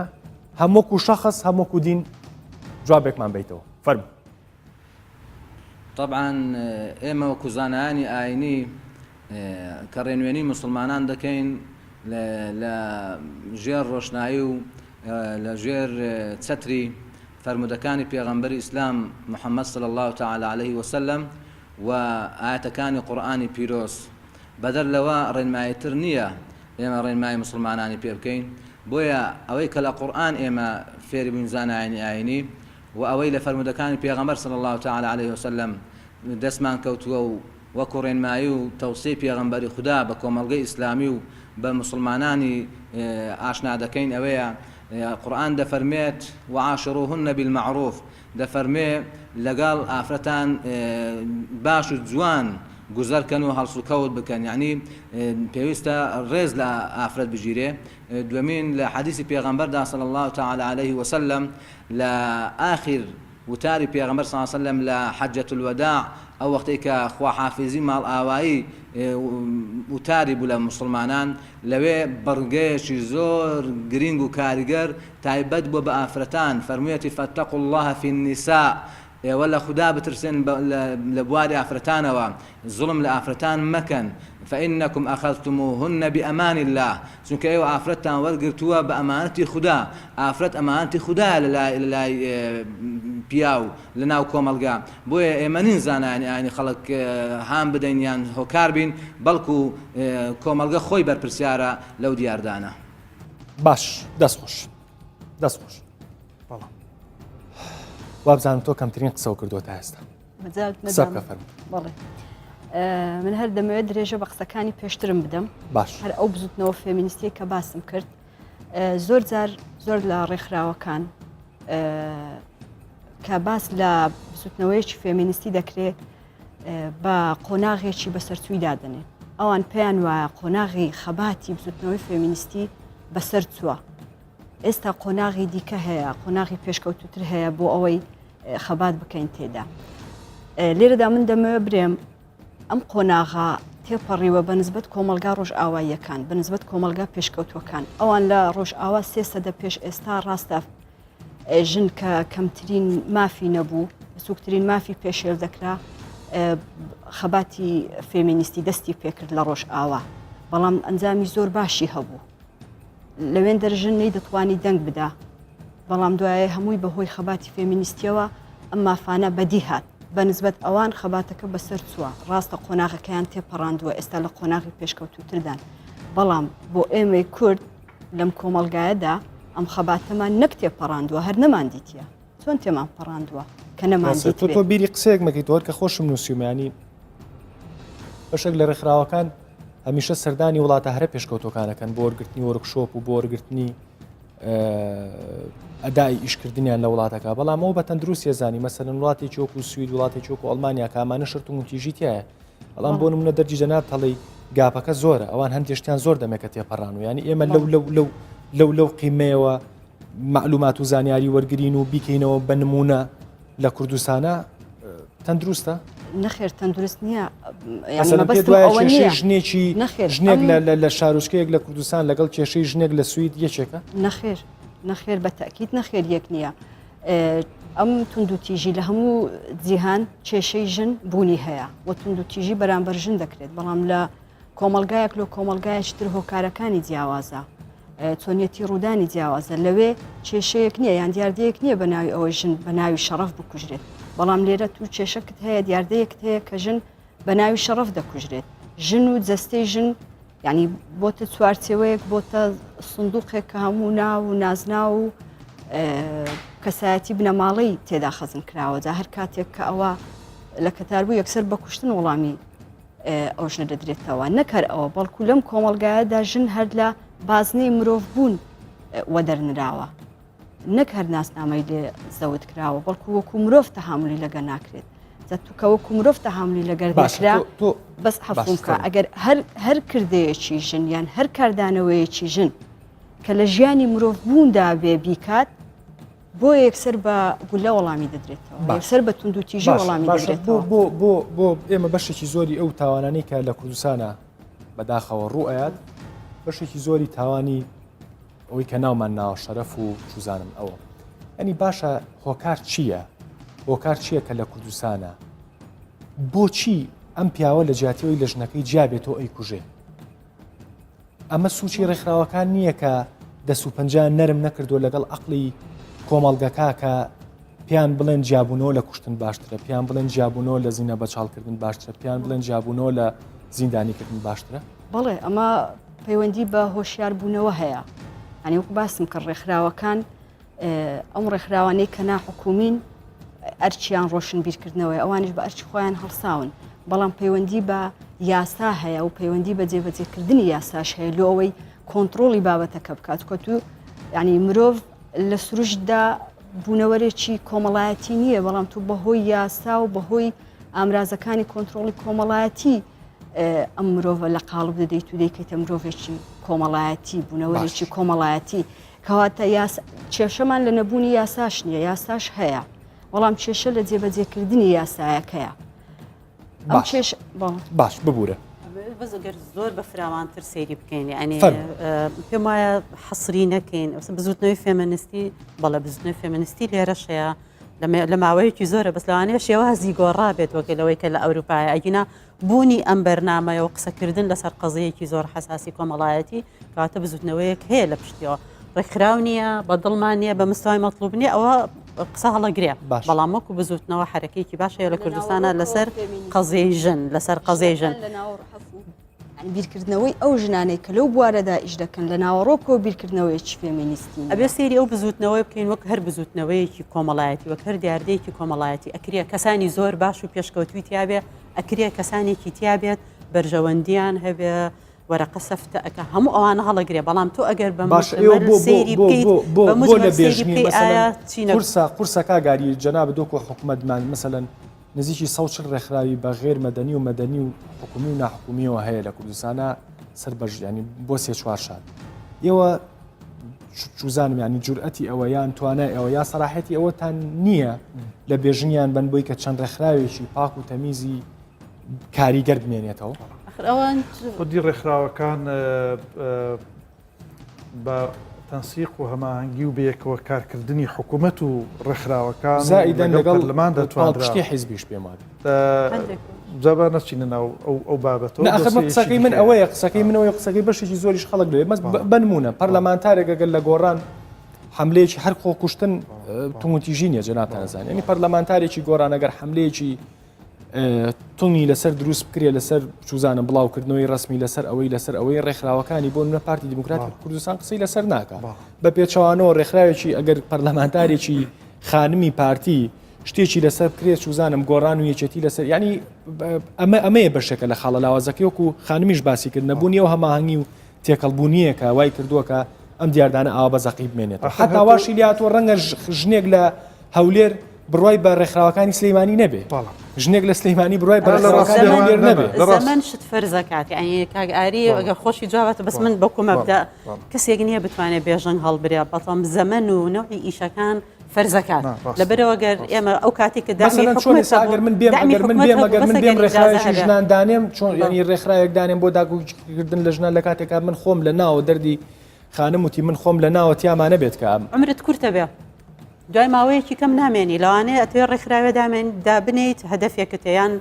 هەمووکو شەخص هەمووکو دین جوابێکمان بیتەوە فەرموو طبعا ئێمە وەکو زانایانی ئاینی کە ڕێنوێنی مسلمانان دەکەین لە ژێر ڕۆشنایی و لە ژێر چەتری فەرمودەکانی پێغەمبەری ئیسلام محەممەد صلی الله تعالی عليه وسلم و ئاەتەکانی قورئانی پیرۆز بەدەر لەوە ڕێنماییتر نییە ئێمە ڕێنمایی مسلمانانی پێ بکەین بۆیە ئەوەی کە لە قورئان ئێمە فێری بووین زانایانی ئاینی و ئەوەی لە فەرمودەکانی پێغەمبەر صلی الله تعالی عليه وسلم دەستمان کەوتووە و وەکو ڕێنمایی و تەوسیی پێغەمبەری خوددا بە کۆمەڵگەی ئیسلامی و بە مسلمانانی ئاشنا دەکەین ئەوەیە قورئان دەفەرمێت وعاشروهن بالمعروف دەفەرمێ لەگەڵ ئافرەتان باش و جوان گوزەرکەن و هەڵسوکەوت بکەن یعنی پێویستە ڕێز لە ئافرەت بژیرێ دومین لە حەدیثی پێغەمبەردا صلی الله تعالی عليه وسلم لە ئاخر وتاری پێغەمبەر صلی الله علیه و سلم لە حەجەت الوداع ئەو وەختەی کە خوا حافیزی ماڵ ئاوایی وتاری بوو لە مسلمانان لەوێ بەڕگەیەکی زۆر گرنگ و کاریگەر تایبەت بووە بە ئافرەتان فەرموویەتی فەتەقوا الله فی النساء ئێوە لە خوددا بترسێن لە بواری ئافرەتانەوە زوڵم لە ئافرەتان مەکەن فإنكم أخذتموهن بأمان الله چونکە ئێوە ئافرەتتان وەرگرتووە بە ئەمانەتی خوددا ئافرەت ئەمانەتی خوددایە لای پیاو لە ناو کۆمەلگا بۆیە ئێمە نینزانانی ئاینی خەڵک هام بدەین یان هۆکار بین بەڵکو کۆمەلگە خۆی بەرپرسیارە لەو دیاردانە. باش دەستخۆش دەستخۆش وابزانم تۆ کەمترین قسە کردووە تا ئێستا سەبکە فەرموو. بەڵێ من هەر دەمەوێت درێژە بە قسەکانی پێشترم بدەم باش هەر ئەو بزوتنەوە فێمینیستی کە باسم کرد زۆر جار زۆر لە ڕێکخراوەکان کە باس لە بزوتنەوەیەکی فێمینیستی دەکرێت بە قۆناغێکی بەسەرچووی دادنێ ئەوان پێیان وایە قۆناغی خەباتی بزوتنەوەی فێمینیستی بەسەر چووە ئێستا قۆناغی دیکە هەیە قۆناغی پێشکەوتوتر هەیە بۆ ئەوەی خەبات بکەین تێدا لێرەدا من دەمەوێت برێم ئەم قۆناغا تێپەڕیوە بە نسبەت کۆمەلگا ڕۆژ ئاواییەکان بە نسبەت کۆمەلگا پێشکەوتوەکان ئەوان لە ڕۆژ ئاوا 3 سەدە پێش ئێستا ڕاستە ژن کە کەمترین مافی نەبوو سوکترین مافی پێشێل دەکرا خەباتی فێمینیستی دەستی پێکرد لە ڕۆژ ئاوا بەڵام ئەنجامی زۆر باشی هەبوو لەوێن دەرژن نەی دەتوانی دەنگ بدا بەڵام دوایە هەمووی بەهۆی خەباتی فێمینیستیەوە ئەم مافانە بەدی هات بە نسبەت ئەوان خەباتەکە بەسەر چووە ڕاستە قۆناغەکەیان تێپەڕاندووە ئێستا لە قۆناغی پێشکەوتوتردان بەڵام بۆ ئێمەی کورد لەم کۆمەلگایەدا ئەم خەباتەمان نەک تێپەڕاندووە هەر نەماندیتە چۆن تێمان پەڕاندووە کە نەماندیت تۆ بیری قسەیەک مەکەیتەوە کە خۆشم نووسیمانی بەشێک لە ڕێکخراوەکان هەمیشە سەردانی وڵاتە هەرە پێشکەوتۆکانەکەن بۆ وەرگرتنی وەرکشۆپ و بۆ وەرگرتنی ئەدای ئیشکردنیان لە وڵاتەکە بەڵام ئەو بە تەندروستی زانی مەسەرن وڵاتی چۆک و سوید وڵاتی چۆک و ئەڵمانیا کامانە شرت و تیژیتیایە بەڵام بۆ نمونە دەرجی جەناب هەڵی گاپەکە زۆرە ئەوان هەندێشتیان زۆر دەمێکە تێپەڕان و ینی ئێمە لەو قیمەیەوە معلومات و زانیاری وەرگین و بیکەینەوە بە نمونە لە کوردستانە تەندروستە نەخێر تەندروست نییە ژنێکی ژنێک لە شارۆچکەیەک لە کوردستان لەگەڵ کێشەی ژنێک لە سوید یەکێکە نەخێر بە تاکید نەخێر یەک نییە ئەم توندوتیژی لە هەموو جیهان کێشەی ژن بوونی هەیە و توندوتیژی بەرامبەر ژن دەکرێت بەڵام لە کۆمەلگایەک لە کۆمەلگایەکی تر هۆکارەکانی جیاوازە چۆنیەتی ڕوودانی جیاوازە لەوێ کێشەیەک نییە یان دیاردەیەک نییە بە ناوی ئەوەی ژن بە ناوی شەڕەف بکوژرێت بەڵام لێرە تو کێشەکت هەیە دیاردەیەکت هەیە کە ژن بە ناوی شەڕەف دەکوژرێت ژن و جەستەی ژن ینی بۆتە چوارچێوەیەک بۆتە سندوقێک کە هەموو ناو و نازنا و کەسایەتی بنەماڵی تێدا خەزم کراوە جا هەر کاتێک کە ئەوە لە کەتاربوو یەکسەر بە کوشتن وەڵامی ئەو ژنە دەدرێتەوە نەکەر ئەوە بەڵکو لەم کۆمەلگایەدا ژن هەر لە بازنەی مرۆڤ بوون وە دەرنراوە نەک هەر ناسنامەی لێ زەوت کراوە بەڵکو وەکو مرۆڤ تەحاملی لەگە ناکرێت تو وەکو مرۆڤ تەحاملی لەگەر دەکرا بەس حەفومکە ئەگەر هەر کردەیەکی ژن یان هەر کاردانەوەیەکی ژن کە لە ژیانی مرۆڤ بووندا بێ بیکات بۆ یەکسەر بە گولە وەڵامی دەدرێتەوە یەکسەر بە توندوتیژی وەڵامی دەدرێتەوە بۆ ئێمە بەشێکی زۆری ئەو تاوانانەی کە لە کوردستانە بەداخەوە ڕوئەیات بەشێکی زۆری تاوانی ئەوەی کە ناومان ناوە شەرەف و چوزانم ئەوە ئەنی باشە هۆکار چییە؟ هۆکار چییە کە لە کوردستانە؟ بۆچی ئەم پیاوە لە جیاتیەوەی لە ژنەکەی جیابێتەوە ئەیکوژێ؟ ئەمە سوچی ڕێکخراوەکان نییە کە دەست و پەنجیان نەرم نەکردو لەگەڵ عەقڵی کۆمەڵگەکە کە پیان بڵێن جیابوونەوە لە کوشتن باشترە، پیان بڵێن جیابوونەوە لە زینە بەچاڵکردن باشترە، پیان بڵێن جیابوونەوە لە زیندانیکردن باشترە؟ بەڵێ ئەمە پەیوەندی بە هۆشیاربوونەوە هەیە هەنی وەکو باسم کە ڕێکخراوەکان ئەم ڕێکخراوانەی کە ناحکومین ئەرچیان ڕۆشن بیرکردنەوەی ئەوانش بە ئەرچی خۆیان هەڵساون بەڵام پەیوەندی بە یاسا هەیە و پەیوەندی بە جێبەجێکردنی یاساش هەیە لۆ ئەوەی کۆنتترۆلی بابەتەکە بکات کە تو ینی مرۆڤ لە سروشدا بوونەوەرێکی کۆمەڵایەتی نییە بەڵام تو بەهۆی یاسا و بەهۆی ئامرازەکانی کۆنتترۆلی کۆمەڵایەتی ئەم مرۆڤە لە قاڵب دەدەیت و دەیکەیتە مرۆڤێکی کۆمەڵایەتی بوونەوەرێکی کۆمەڵایەتی کەواتە کێشەمان لە نەبوونی یاساش نییە یاساش هەیە وەڵام کێشە لە جێبەجێکردنی یاسایەکەیە باش ببوورە بەزگەر زۆر بە فراوانتر سەیری بکەین ینی پێم وایە حەسری نەکەین بزوتنەوەی فێمەنیستی بەڵە بزوتنەوەی فێمەنیستی لێرەشەیە لە ماوەیەکی زۆرە بەس لەوانەیە شێوازی گۆڕابێت وەکەلەوەی کە لە ئەوروپای ئەگینا بوونی ئەم بەرنامەیە و قسەکردن لەسەر قەزەیەکی زۆر حساسی کۆمەڵایەتی کاتە بزوتنەوەیەک هەیە لە پشتیەوە ڕێکخراو نییە بە دڵمان نییە بە مستوای مەطلوب نیە ئەوە قسە هەڵەگرێ بەڵام وەکو بزوتنەوە حرەکەیەکی باشەیە لە کوردستانە لەسەر قەزەی ژن لەسەر قەزەی ژن بیرکردنەوەی ئەو ژنانەی کە لەو بوارەدا ئیش دەکەن لە ناوەڕۆکەوە بیرکردنەوەیکی فێمینیستی ئەبێ سێری ئەو بزوتنەوەی بکەین وەک هەر بزوتنەوەیەکی کۆمەڵایەتی وەک هەر دیاردەیەکی کۆمەڵایەتی ئەکرێ کەسانی زۆر باش و پێشکەوتوی تیاابێ ئەکرێ کەسانێکی تیابێت بەرژەوەندیان هەبێ وەرەقە سەفتە ئەکە هەموو ئەوانە هەڵەگرێ بەڵام تۆ ئەگەر بە سێری بکەیت بۆ لە بێژنی قورسەکە گاری جەناب دۆکۆ حکومەتمان مثلەن نزیکی 140 ڕێکخراوی بە غێر مەدەنی و مەدەنی و حکومی و ناحکومیەوە هەیە لە کوردستانە سەر بەژیانی بۆ سێ چوار شاد ئێوە چوزانم ینی جورئەتی ئەوە یان توانای ئەوە یا سەراحەتی ئەوەتان نییە لە بێژنیان بن بۆی کە چەند ڕێکخراوێکی پاک و تەمیزی کاریگەر بمێنێتەوە خودی ڕێکخراوەکان بە تەنسیق و هەماهەنگی و بەیەکەوە کارکردنی حکوومەت و ڕێکخراوەکان زائیدەن لەگەڵ لەمان دەتوانشتی حیزبیش پێمان جابا نەچینە ناو ئەو بابەتەوە قسەکەی من ئەوەیە قسەکەی منەوەی قسەکەی بەشێکی زۆریش خەڵک لێ مەس بنمونە پەرلەمانتارێک ئەگەر لە گۆڕان حملەیەکی هەر خۆ کوشتن تومتیژی نیە جەنابتان نەزانێت ینی پەرلەمانتارێکی گۆڕان ئەگەر حملەیەکی تونی لەسەر دروست بکرێ لەسەر چوزانم بڵاوکردنەوەی ڕسمی لەسەر ئەوەی ڕێکخراوەکانی بۆ منە پارتی دموکراتی کوردستان قسەی لەسەر ناکە بە پێچەوانەوە ڕێکخراوێکی ئەگەر پەرلەمانتارێکی خانمی پارتی شتێکی لەسەر بکرێت چوزانم گۆڕان و یەکێتی لەسەر ینی ئەمەیە بەشێکە لە خاڵە لاوازەکەی وەکو خانمیش باسی کرد نەبوونی و هەماهەنگی و تێکەڵبوونیەکە وای کردووەکە ئەم دیاردانە ئاوا بەزەقی بمێنێت حتاواشی لاتوە ڕەنگە ژنێک لە هەولێر بڕای بە ڕێکخراوەکانی سلەیمانی نەبێ ژنێک لە سلەیمانی بڕای بە ڕێکخراوەکانی نەبێ زەمان شت فەرزەکات یعنی کاگئاری ئەگەر خۆشی جوابەتە بەس من بەکو مەبدا کەسێک نییە بتوانێت بێژەنگ هەڵبرێ بەڵام زەمن و نەوعی ئیشەکان فەرزەکان لەبەرەوە گەر ئێمە ئەو کاتێک کە ئەگەر من بێم ڕێکخراوێکی ژنان دانێم چۆن ینی ڕێکخراوێک دانێم بۆ داگوکردن لە ژنان لە کاتێکا من خۆم لە ناوە دەردی خانم وتی من خۆم لە ناوە تیامانە بێت کە عمرت کورتە بێ دوای ماوەیەکی کەم نامێنی لەوانەیە ئەتوێ ڕێکخراوێ دابنیت هەدەفێکتیان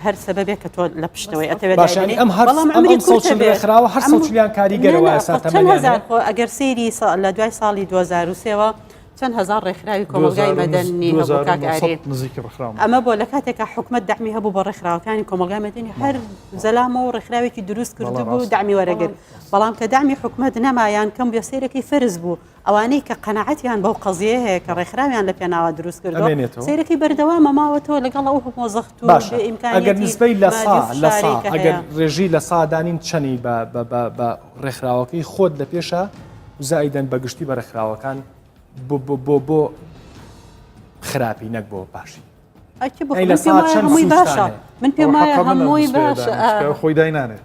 هەر سەبەبێک کە تۆ لە پشتەوەی ئەتەوێت ئەم ڕێکخراوە هەر سەڵیان کاریگەرەوە ئەگەر سەیری لە دوای ساڵی 2023ەوە چەند هزار ڕێکخراوی کۆمەلگای مەدەنی هەبوو کاگاری ئەمە بۆ لە کاتێکە حکومت دامی هەبوو بە ڕێکخراوەکانی کۆمەلگای مەدەنی هەر زەلامە و ڕێکخراوێکی دروست کرده بوو دامی وەرەگرت بەڵام کە دامی حکومت نەمایان کەم بێ سەیرەکەی فرز بوو ئەوانەی کە قەنەعەتیان بەو قەزیە هەیە کە ڕێکخراویان لە پێناوە دروست کردو سەیرەکەی بەردەوامە ماوەتەوە لەگەڵ ئەو مۆزەخت و ئەگەر نسبەی لە ئەگەر ڕێژی لە سادانین چەنی بە ڕێکخراوەکەی خۆت لە پێشە زائیدەن بەگشتی بە ڕێکخراوەکان بۆ خراپی نەک بۆ باشی هەمووی باشە من پێم وایە هەمووی باشە خۆی داینانێت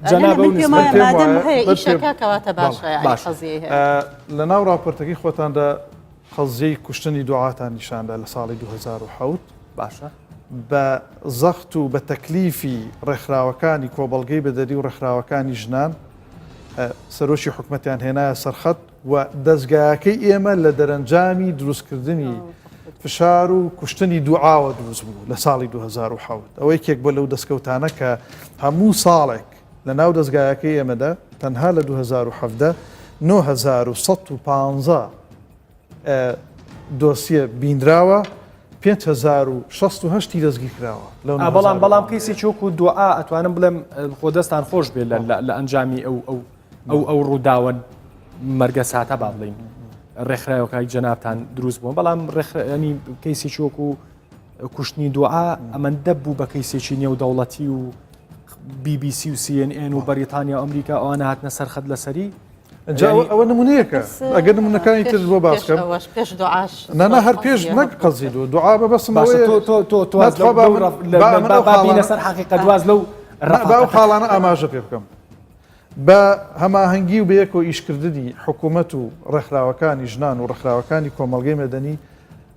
ئیشەکەکەواتە باشە لە ناو راپۆرتەکەی خۆتاندا قەزیەی کوشتنی دوعاتان نیشاندا لە ساڵی 2007 باشە بە زەخت و بە تەکلیفی ڕێکخراوەکانی کۆبەڵگەی بەدەری و ڕێکخراوەکانی ژنان سەرۆشی حکومەتیان هێنایە سەرخەت و دەستگاکەی ئێمە لە دەرەنجامی دروستکردنی فشار و کوشتنی دوعاوە دروست بوو لە ساڵی 2007 ئەوەی کێک بۆ لەو دەستکەوتانە کە هەموو ساڵێک لە ناو دەستگایەکەی ئێمەدا تەنها لە 2017 9115 دۆسیە بیندراوە 5,068 دەستگیر کراوە بەڵام کەیسی چۆک و دوعا ئەتوانم بڵێم خۆ دەستان خۆش بێت لە ئەنجامی ئەو ڕووداوە مەرگە ساتە با بڵین ڕێکخراوەکانی جەنابتان دروست بوون بەڵام ڕێکخراوەنی کەیسی چۆک و کوشتنی دوعا ئەمەندە بوو بە کەیسێکی نێودەوڵەتی و BBC و CNN و بەریتانیا ئەمریکا ئەوانە هاتنە سەرخەت لەسەری ئەوە نمونەیەکە ئەگەر نمونەکانی تر بۆ باسکەم نەنا هەر پێش نەک قەزید و دوعا بەبینە سەر حەقیقەت دواز لەو باو خاڵانە ئاماژە پێ بکەم بە هەماهەنگی و بەیەکەوە ئیشکردنی حکوومەت و ڕێکخراوەکانی ژنان و ڕێکخراوەکانی کۆمەڵگەی مەدەنی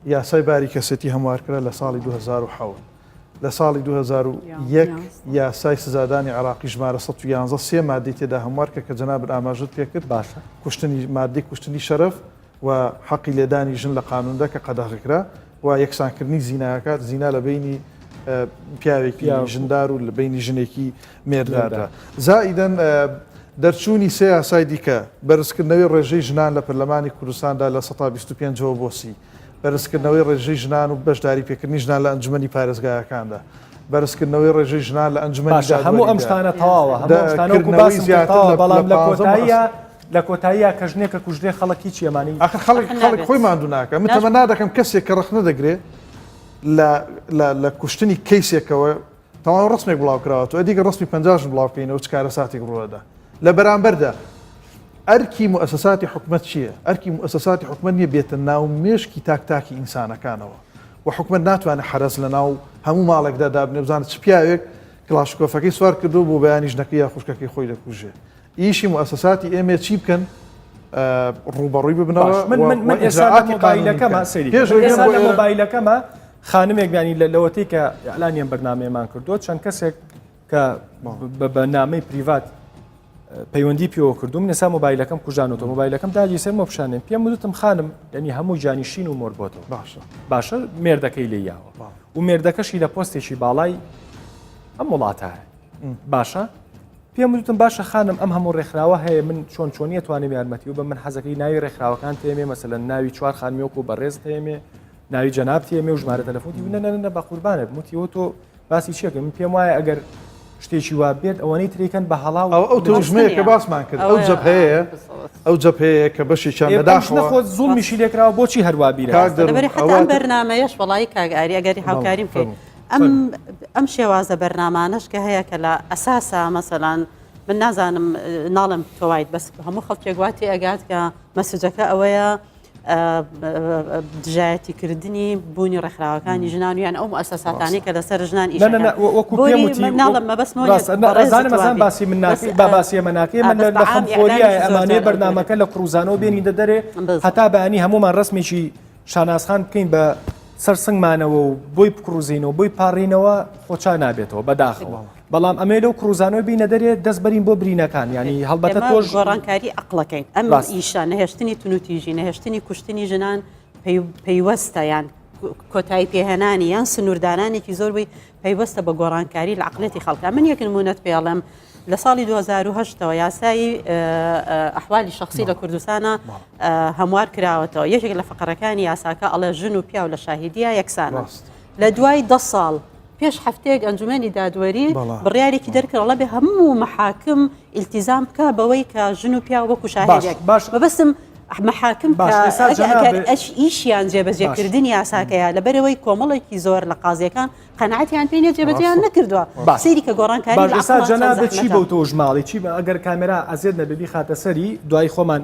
یاسای باری کەسێتی هەموارکرا لە ساڵی 2010 لە ساڵی 2001 یاسای سزادانی عراقی ژمارە 111 سێ مادەی تێدا هەموارکە کە جەنابەت ئاماژت پێکرد باشە کوشتنی مادەی کوشتنی شەرف و حەقی لێدانی ژن لە قانوندا کە قەدەغیکرا و یەکسانکردنی زیناکات زینا لە بینی پیاوێکی ژندار و لە بینی ژنێکی مێرداردا زائیدەن دەرچوونی سێ یاسای دیکە بەرزکردنەوەی ڕێژەی ژنان لە پەرلەمانی کوردستاندا لە 125 بۆ 30 بەرزکردنەوەی ڕێژەی ژنان و بەشداری پێکردنی ژنان لە ئەنجومەنی پارێزگایەکاندا بەرزکردنەوەی ڕێژەی ژنان لە ئەنجومەنی هەموو ئەم شتانە تەواوە هەموو شتانە باسی زیاتر بەڵام لە کۆتاییە کە ژنێکە کوژدێ خەڵکی چێمانی ئاخر خەڵک خۆی ماندوو ناکە من تەمە نادەکەم کەسێک کە ڕخنە دەگرێت لە کوشتنی کەیسێکەوە تەواو ڕسمێک بڵاوکراوەوە دیگە ڕسمی 50 بڵاوکەینەوە چ کارە ساتێک ڕۆدا لە بەرامبەردا ئەرکی موسساتی حکومت چییە؟ ئەرکی موسساتی حکومت نییە بێتە ناو مێشکی تاکتاکی ئینسانەکانەوە و حکومت ناتوانێت حرەز لە ناو هەموو ماڵێکدا دابنێ بزانێت چ پیاوێک کلاشکۆفەکەی سوار کردو بۆ بەیانی ژنەکەی یا خوشکەکەی خۆی دەکوژێ ئیشی موسساتی ئێمە چی بکەن ڕوبەڕووی ببنەوە من ئێستا مۆبایلەکەمە خانمێک بیانی لەوەتی کە ئەلانیان بەرنامەیەمان کردو چەند کەسێک کە بە نامەی پریڤات پەیوەندی پێوە کردوم نەسا مۆبایلەکەم کوژانەوە مۆبایلەکەم داگی سەر مۆپشانێن پێم وتم خانم ینی هەموو جانیشین و مۆر بۆتەوە باشە مێردەکەی لێیاوە و مێردەکەشی لە پۆستێکی باڵای ئەم وڵاتایە باشە پێم وتم باشە خانم ئەم هەموو ڕێکخراوە هەیە من چۆنیە توانێت یارمەتی و بە من حەزەکەی ناوی ڕێکخراوەکان تێمێ مەسەلەن ناوی چوار خانمیۆک و بەڕێز تێمێ ناوی جەناب تێمێ و ژمارە تەلەفۆنی نە بە قوربانت وتیەوە تۆ باسی چیەکە من پێم وایە ئەگەر شتێکی وا بێت ئەوەی تریکەن بە هەڵاو ئەو تەژمەیە کە باسمان کرد ئەو جەبهەیە ئەو جەبهەیە کە بەشێکیان لەداخەوە خۆت زوڵمیشی لێکراوە بۆچی هەروە بیرە ئەم بەرنامەیەش وڵی کاگاری ئەگەری هاوکاریم بکەین ئەم شێوازە بەرنامانش کە هەیە کە لە ئەساسا مەسەلان من نازانم ناڵم تۆوایت بەس هەموو خەڵکێک گواتی ئەگات کە مەسجەکە ئەوەیە دژایەتیکردنی بوونی ڕێکخراوەکانی ژنان یان ئەو مؤسساتانی کە لەسەر ژنان ئیشەکەمەبەستمەزان باسی من ناکەی با باسی ئەمە ناکەی من لە خەمخۆریە ئەمانەیە بەرنامەکە لە قڕوزانەوە بێنی دەدەرێ هەتا بەیانی هەمومان ڕسمێکی شانازخان بکەین بە سەر سنگمانەوە و بۆی بکڕوزینەوە بۆی پاڕینەوە خۆچا نابێتەوە بەداخەوە بەڵام ئەمێ لەو قڕوزانەوە بینە دەرێت دەست بەرین بۆ برینەکان ینی هەڵبەتە تۆش گۆڕانکاری عقلەکەین ئەم ئیشە نەهێشتنی تونوتیژی نەهێشتنی کوشتنی ژنان پەیوەستە یان کۆتایی پێهێنانی یان سنووردانانێکی زۆربەی پەیوەستە بە گۆڕانکاری لە عقلێتی خەڵکە من یەک نمونەت پێڵم لە ساڵی 2010ەوە یاسایی ئەحوالی شخصی لە کوردستانە هەموار کراوەتەوە یەکێک لە فقرەکانی یاساکە ئەڵێ ژن و پیا و لە شاهیدیە یەکسانە لە دوای 10 ساڵ پێش هەفتەیەک ئەنجومەنی دادوەری بڕیارێکی دەرکردڵە بێ هەموو مەحاکم ئیلتیزام بکە بەوەی کە ژن و پیا وەکو شاهێدێک بەبستم محاکم ئیشیان جێبەجێکردنی یاساکەیە لەبەرەوەی کۆمەڵێکی زۆر لە قازیەکان قەنەعەتیان پێ جێبەجێیان نەکردووە سەیری کە گۆڕانکاری جەناب چی بەو تۆ ژماڵی چی ئەگەر کامێرا ئازێت نەبێبی خاتە سەری دوای خۆمان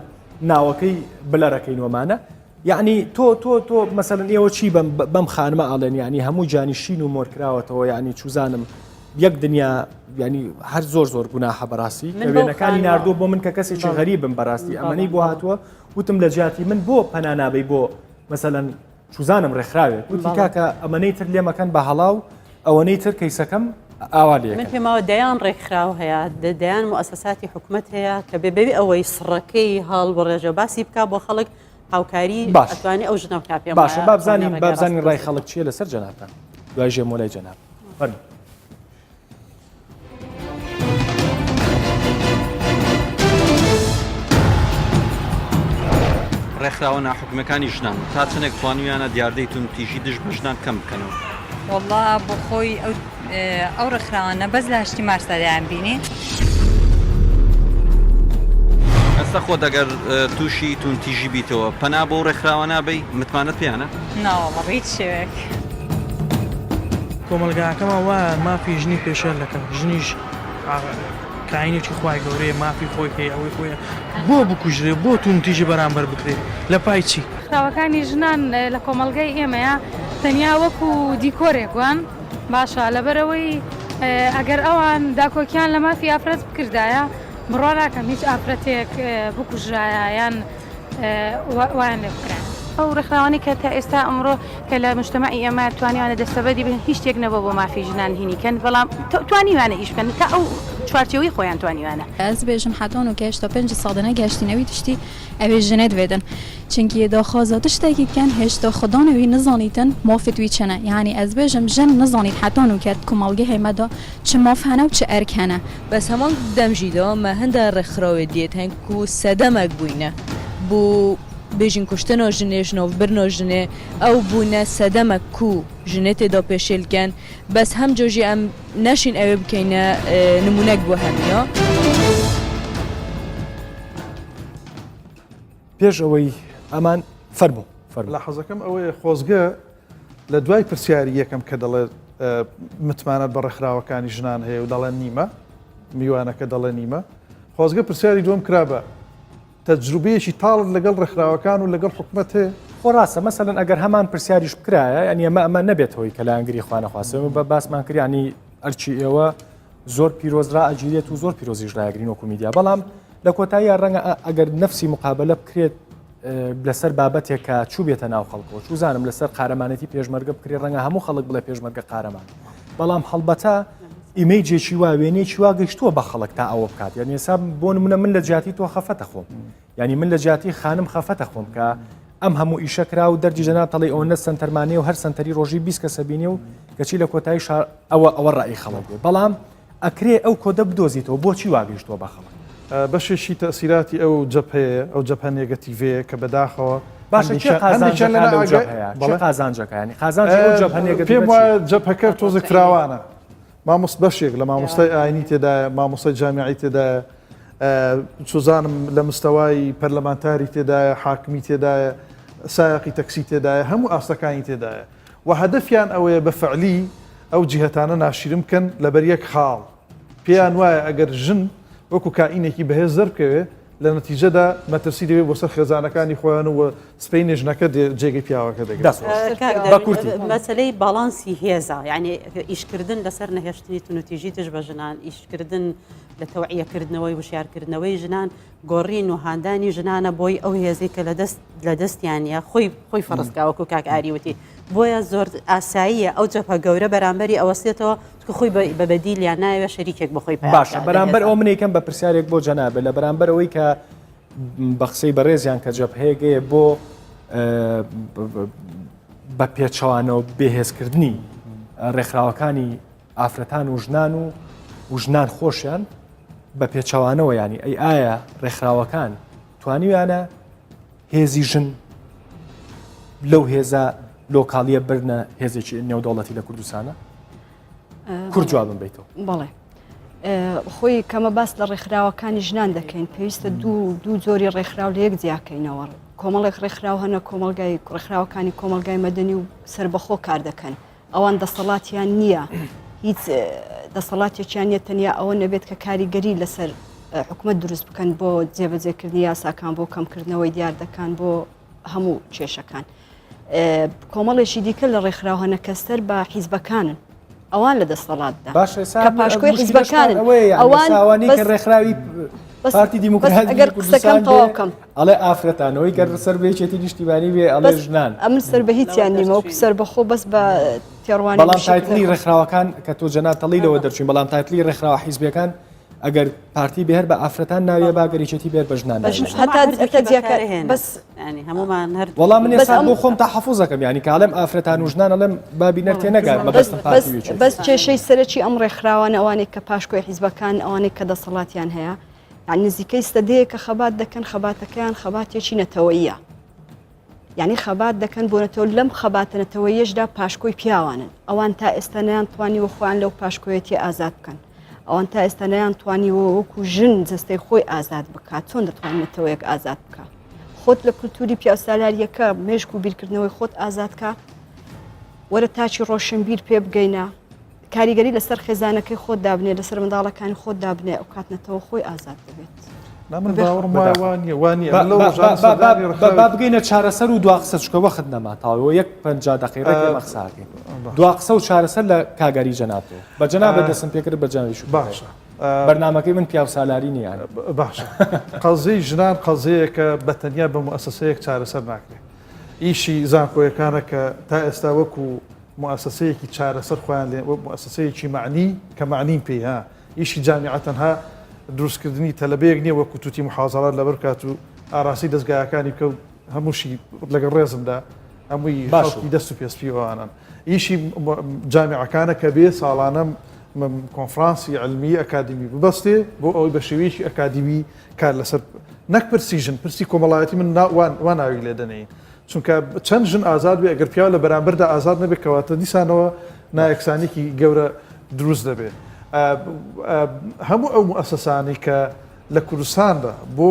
ناوەکەی بلەرەکەینوەمانە یعنی تۆ مەسەلەن ئێوە چی بەم خانمە ئاڵێن ینی هەموو جانیشین و مۆرکراوەتەوە ینی چوزانم یەک دنیا ینی هەر زۆر گوناحە بەڕاستی وێنەکانی نردووە بۆ من کە کەسێکی غەریبم بەڕاستی ئەمەنەی بۆ هاتووە وتم لە جیاتی من بۆ پەنانابەی بۆ مەسەلەن چوزانم ڕێکخراوێت وتی کاکە ئەمەنەی تر لێمەکەن بە هەڵاو ئەوەنەی تر کەیسەکەم ئاوالێ من پێماوە دەیان ڕێکخراو هەیە دەیان مؤسساتی حکومت هەیە کە بێبێ ئەوەی سڕەکەی هەڵ بۆ ڕێژە باسی بکە بۆ خەڵک هاوکاری ئەتوانێت ئەو ژنە بکە پێم باشە بابزانین ڕای خەڵک چیە لەسەر جەنابتان دوای ژێمۆلای جەناب ڕێکخراوە ناحکومەکانی ژنان تا چنێک توانویانە دیاردەی تونتیژی دژ بە ژنان کەم بکەنەوە والله بۆ خۆی ئەو ڕێکخراوانە بەس لە هەشتی مارسدایان بینی ئەستا خۆ دەگەر تووشی تونتیژی بیتەوە پەنا بۆ ڕێکخراوە نابەی متمانەت پێیانە ناوەڵە بە هیچ شێوێک کۆمەلگاکەمە وایە مافی ژنی پێشێر دەکەن ژنیش کاینێکی خوای گەورەیە مافی خۆی هەیە ئەوەی خۆیە بۆ بکوژرێ بۆ تونتیژی بەرامبەر بکرێت لە پای چی خراوەکانی ژنان لە کۆمەلگای ئێمەیە تەنیا وەکو دیکۆرێک وان باشە لەبەرەوەی ئەگەر ئەوان داکۆکیان لە مافی ئافرەت بکردایە بڕوا ناکەم هیچ ئافرەتێک بکوژرایە یان وایان لێ بکرێن ئەو ڕێکخراوانی کە تا ئێستا ئەمڕۆ کە لە مجتمعی ئێمە توانیوانە دەستەبەدی بن هیچ شتێک نەبوو بۆ مافی ژنان هینیکەن بەڵام توانیوانە ئیش بکەن تا ئەو چوارچێوەی خۆیان توانیوانە ئەس بێژم حتان و گەشت تا 5 ساڵدنە گەشتینەوەی تشتی ئەوێ ژنێت وێدن چونکی داخوازە تشتێکی بکەن هێشتا خدانەوەی نزانیتن مافت وی چنە یعنی ئەس بێژم ژن نزانیت حتان و کات کۆمەڵگە هێمەدا چ ماف هەنە و چ ئەرک هەنە بەس هەمان دەمژیدا مە هەندە ڕێکخراوێ دێت هەنگ و سەدەمەک بووینە بۆ بێژین کوشتنە ژنێ ژنۆڤ برنۆ ژنێ ئەو بوونە سەدەمە کو ژنێ تێدا پێشێلکەن بەس هەم جۆژی ئەم نەشین ئەوێ بکەینە نمونەک بۆ هەمیە پێش ئەوەی ئەمان فەرموو لە حەزەکەم ئەوەیە خۆزگە لە دوای پرسیاری یەکەم کە دەڵێ متمانەت بە ڕێکخراوەکانی ژنان هەیە و دەڵێن نیمە میوانەکە دەڵێ نیمە خۆزگە پرسیاری دووەم کرابە تەجروبەیەکی تاڵت لەگەڵ ڕێکخراوەکان و لەگەڵ حکومەت هەیە خۆ ڕاستە مەسەلەن ئەگەر هەمان پرسیاریش بکرایە ینی ئەمە نەبێت هۆی کە لایەنگری خوانەخواستەوە بە باسمان کردیانی ئەرچی ئێوە زۆر پیرۆزرا ئەجیرێت و زۆر پیرۆزیش ڕاگرین وەکو میدیا بەڵام لە کۆتایی ڕەنگە ئەگەر نەفسی مقابلە بکرێت لەسەر بابەتێک کە چوو بێتە ناو خەڵکەوە چوزانم لەسەر قارەمانەتی پێشمەرگە بکرێت ڕەنگە هەموو خەڵک بڵێ پێشمەرگە قارەمان بەڵام هەڵبەتە ئیمەیجێکی وا وێنێکی وا گەشتووە بە خەڵک تا ئەوە بکات یعنی ێستا بۆ نمونە من لە جیاتی تۆ خەفەتە خۆم ینی من لە جیاتی خانم خەفەتە خۆم کە ئەم هەموو ئیشەکرا و دەرجی جەناب تەڵی ئەوە نە سنتەرمانێ و هەر سنتەری ڕۆژی 20 کەسە بینێ و کەچی لە کۆتایی ئەوە ڕای خەڵک بێ بەڵام ئەکرێ ئەو کۆدە بدۆزیتەوە بۆچی واگەشتووە بە خەڵک بەشێکی تەسیراتی ئەو جەپەیە ئەو جەپە نێگەتیڤەیە کە بەداخەوە باشە قازانجەکە ینی قازانجە پێم وایە جەپەکە تۆزێک فراوانە مامۆست بەشێک لە مامۆستای ئاینی تێدایە مامۆستای جامیعی تێدایە چۆزانم لە مستەوای پەرلەمانتاری تێدایە حاکمی تێدایە سایقی تەکسی تێدایە هەموو ئاستەکانی تێدایە و هەدەفیان ئەوەیە بە فعلی ئەو جیهەتانە ناشرم بکەن لەبەر یەک خاڵ پێیان وایە ئەگەر ژن وەکو کائینێکی بەهێز زەربکەوێ لە نەتیجەدا مەترسی دەوێت بۆ سەر خێزانەکانی خۆیان و سپەی نێژنەکە جێگەی پیاوەکە دەگرێت مەسلەی باڵانسی هێزە یعنی ئیشکردن لەسەر نەهێشتنی تونوتیژی تش بە ژنان ئیشکردن لە تەوعیەکردنەوەی وشیارکردنەوەی ژنان گۆڕین و هاندانی ژنانە بۆی ئەو هێزی کە لە دەستیانە خۆی فەرستکاوەکو کاک ئاریوتی بۆیە زۆر ئاساییە ئەو جەپە گەورە بەرامبەری ئەوەستێتەوە خۆی بە بەدیلیان ناوێ شەریکێک بەخۆی باشە بەرامبەر ئەو منێکم بە پرسیارێک بۆ جەنابێت لە بەرامبەرەوەی کە بە قسەی بەڕێزیان کە جەبهەیەگەیە بۆ بە پێچەوانەوە بێهێزکردنی ڕێکخراوەکانی ئافرەتان و ژنان و ژنان خۆشیان بە پێچەوانەوە ینی ئەی ئایا ڕێکخراوەکان توانیویانە هێزی ژن لەو هێزە لۆکاڵیە برنە هێزێکی نێودەوڵەتی لە کوردستانە کورد جوابم بیتەوە بەڵێ خۆی کەمە باس لە ڕێکخراوەکانی ژنان دەکەین پێویستە دوو جۆری ڕێکخراو لە یەک جیاکەینەوە کۆمەڵێک ڕێکخراو هەنە کۆمەلگای ڕێکخراوەکانی کۆمەلگای مەدەنی و سربەخۆ کار دەکەن ئەوان دەسەڵاتیان نییە هیچ دەسەڵاتێکیان نیە تەنیا ئەوە نەبێت کە کاریگەری لەسەر حکومەت دروست بکەن بۆ جێبەجێکردنی یاساکان بۆ کەمکردنەوەی دیاردەکان بۆ هەموو کێشەکان کۆمەڵێکی دیکە لە ڕێکخراو هەنە کەستەر بە حیزبەکانن ئەوان لە دەسەڵاتدا کە پاشکۆی حیزبەکانن ئەوانی کە ڕێکخراوی پارتی دیموکراتی کوردستان تەواوکەم ئەڵێ ئافرەتانەوەی گەر سەر بێچێتی نیشتیبانی بێ ئەڵێ ژنان ئەمن سەر بە هیچیان نیمە وەکو سەر بەخۆ بەس بە تێڕوانی بەڵام تایتلی ڕێکخراوەکان کە تۆ جەناب تەڵیلەوە دەرچوین بەڵام تایتلی ڕێکخراوە حیزبەکان ئەگەر پارتی بێر بە ئافرەتان ناوێ باگەریچێتی بێر بە ژنان وەڵام من ێستا بۆ خۆم تا حەفوزەکەم ینی کاڵێم ئافرەتان و ژنان ئەڵێم بابی نەرتێ نەگات بەس کێشەی سەرەکی ئەم ڕێکخراوانە ئەوانێک کە پاشکۆی حیزبەکان ئەوانێک کە دەسەڵاتیان هەیە نزیکەی سەدەیە کە خەبات دەکەن خەباتەکەیان خەباتێکی نەتەوەییە یعنی خەبات دەکەن بۆ نەتەوە لەم خەباتە نەتەوەیەشدا پاشکۆی پیاوانن ئەوان تا ئێستا نەیان توانی وەخۆیان لەو پاشکۆیەتی ئازاد بکەن ئەوان تا ئێستا نەیان توانیوە وەکو ژن جستەی خۆی ئازاد بکات چۆن دەتوانێتەوەیەک ئازاد بکە خۆت لە کولتوری پیاسالاریەکە مێشک و بیرکردنەوەی خۆت ئازادکە وەرە تاچی ڕۆشنبیر پێ بگەینە کاریگەری لەسەر خێزانەکەی خۆت دابنێ لەسەر منداڵەکانی خۆت دابنێ ئەو کاتنەتەوە خۆی ئازاد دەبێت بگەینە چارەسەر و دواقسە چکە وەخت نەماتاوەوە 50 دقیقە مەخساکەین دواقسە و چارەسەر لە کاگەری جەنابەوە بە جەنابێت دەسم پێکرد بە جەنابیش باشە بەرنامەکەی من پیاو سالاری نییە باشە قەزەی ژنان قەزەیەکە بەتەنیا بە مؤسسەیەک چارەسەر ناکرێت ئیشی زانکۆیەکانە کە تا ئێستا وەکو مؤسسەیەکی چارەسەر خۆیان لێ مؤسسەیەکی معنی کە معنیم پێی ها ئیشی جامیعەتەنها دروستکردنی تەلەبەیەک نییە وەکو تووتی محازەڵات لەبەر کات و ئاراسی دەستگایەکانی کە هەمووشی لەگەڵ ڕێزمدا هەمووی خەڵکی دەست و پێسپیوانن ئیشی جامیعەکانە کە بێ ساڵانە کۆنفرانسی علمی ئەکادمی ببەستێ بۆ ئەوەی بە شێوەیەکی ئەکادمی کار لەسەر نەک پرسیژن پرسی کۆمەڵایەتی من وان ناوی لێ دەنێین چونکە چەند ژن ئازاد بێ ئەگەر پیاوە لە بەرامبەردا ئازاد نەبێت کەواتە دیسانەوە نایەکسانێکی گەورە دروست دەبێت هەموو ئەو مؤسسانی کە لە کوردستاندا بۆ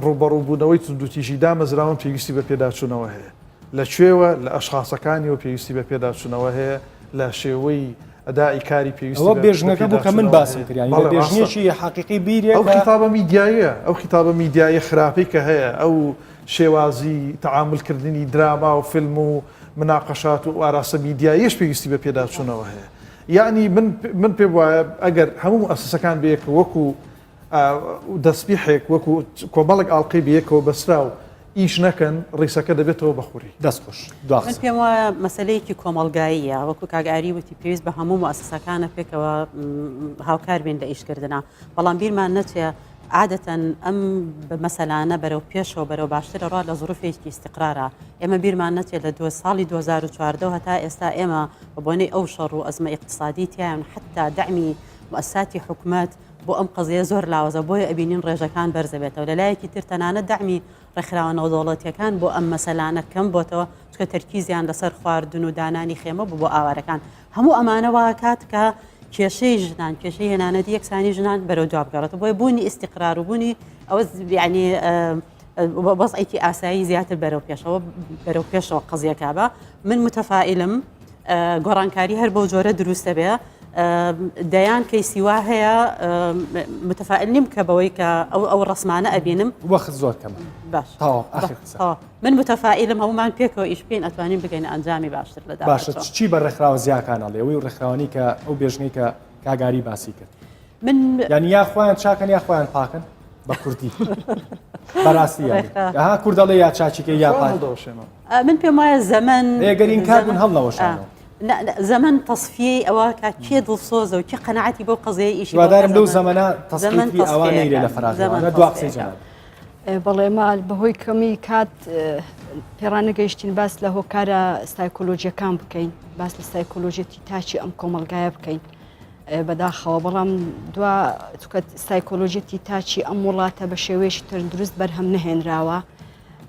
ڕوبەڕووبوونەوەی توندوتیژی دامەزراون پێویستی بە پێداچوونەوە هەیە لەکوێوە لە ئەشخاصەکانیەوە پێویستی بە پێداچوونەوە هەیە لە شێوەی ئەدای کاری پێویستی ئەوە بێژنەکە بوو کە من باسم کردیان بێژنێکی حقیقی بیرێ ئەو خیتابە میدیایە ئەو خیتابە میدیای خراپەی کە هەیە ئەو شێوازی تەعاملکردنی دراما و فیلم و مناقەشات و ئاراسە میدیاییش پێویستی بە پێداچوونەوە هەیە یعنی من پێ وایە ئەگەر هەموو مؤسسەکان بەیەکە وەکو دەستپیحێک وەکو کۆمەڵک ئاڵقەی بەیەکەوە بەسرا و ئیش نەکەن ڕیسەکە دەبێتەوە بەخوری دەستخۆش من پێم وایە مەسلەیەکی کۆمەلگاییە وەکو کاگاری وتی پێویست بە هەموو مؤسسەکانە پێکەوە هاوکار بین لە ئیشکردنا بەڵام بیرمان نەچێ عادەتەن ئەم مەسەلانە بەرەو پێشەوە بەرەو باشترە ڕوا لە زروفێکی استقرارە ئێمە بیرمان نەچێت لە ساڵی 2014 هەتا ئێستا ئێمە بە بۆنەی ئەو شەڕ و ئەزمە اقتصادی تیان حتا دعمی مؤسساتی حکومەت بۆ ئەم قضیە زۆر لاوەزە بۆیە ئەبینین ڕێژەکان بەرزەبێتەوە لەلایەکی تر تەنانەت دعمی ڕێکخراوە نەودەوڵەتیەکان بۆ ئەم مەسەلانە کەم بۆتەوە چکە تەرکیزیان لەسەر خواردن و دانانی خێمە بۆ ئاوارەکان هەموو ئەمانەوە کات کە کێشەی ژنان کێشەی هێنانەتی یەکسانی ژنان بەرەو جوابگەڕێتەوە بۆیە بوونی ئیستیقرار و بوونی ئەوە یعنی بەسعیکی ئاسایی زیاتر بەرەو پێشەوە قضیەکە بە من متەفائلم گۆڕانکاری هەر بەو جۆرە دروستە بێ دەیان کەیسیوا هەیە متەفائل نیم کە بەوەی کە ئەو ڕسمانە ئەبینم وەخت زۆر کەمە باش من متەفائلم هەمومان پێکەوە ئیش بکەین ئەتوانین بگەین ئەنجامی باشتر لەدا باشە چی بە ڕێکخراوە زیاکانەڵێ ئەوەی ڕێکخراوانی کە ئەو بێژنەی کە کاگاری باسی کرد من یعنی یا خۆیان چاکەن یا خۆیان پاکن بە کوردی بەڕاستی ها کوردەڵێ یا چاچیکە یا پاک من پێم وایە زەمن ئێگەرین کار بوون هەڵنەوەشانەوە زەمن تەصفیەی ئەوە کە کێ دڵسۆزە و کێ قەنەعەتی بۆ قەزەیە ئیشی وادارم لەو زەمەنە تەصفیەی ئەوانەی لێ لە فراغانە دو قسەی جەناب بەڵێ مال بەهۆی کەمی کات پێڕانەگەیشتین باس لە هۆکارە سایکۆلۆژیەکان بکەین باس لە سایکۆلۆژێتی تاچی ئەم کۆمەلگایە بکەین بەداخەوە بەڵام دوا چکە سایکۆلۆژێتی تاچی ئەم وڵاتە بە شێوەیەشی تەندروست بەرهەم نەهێنراوە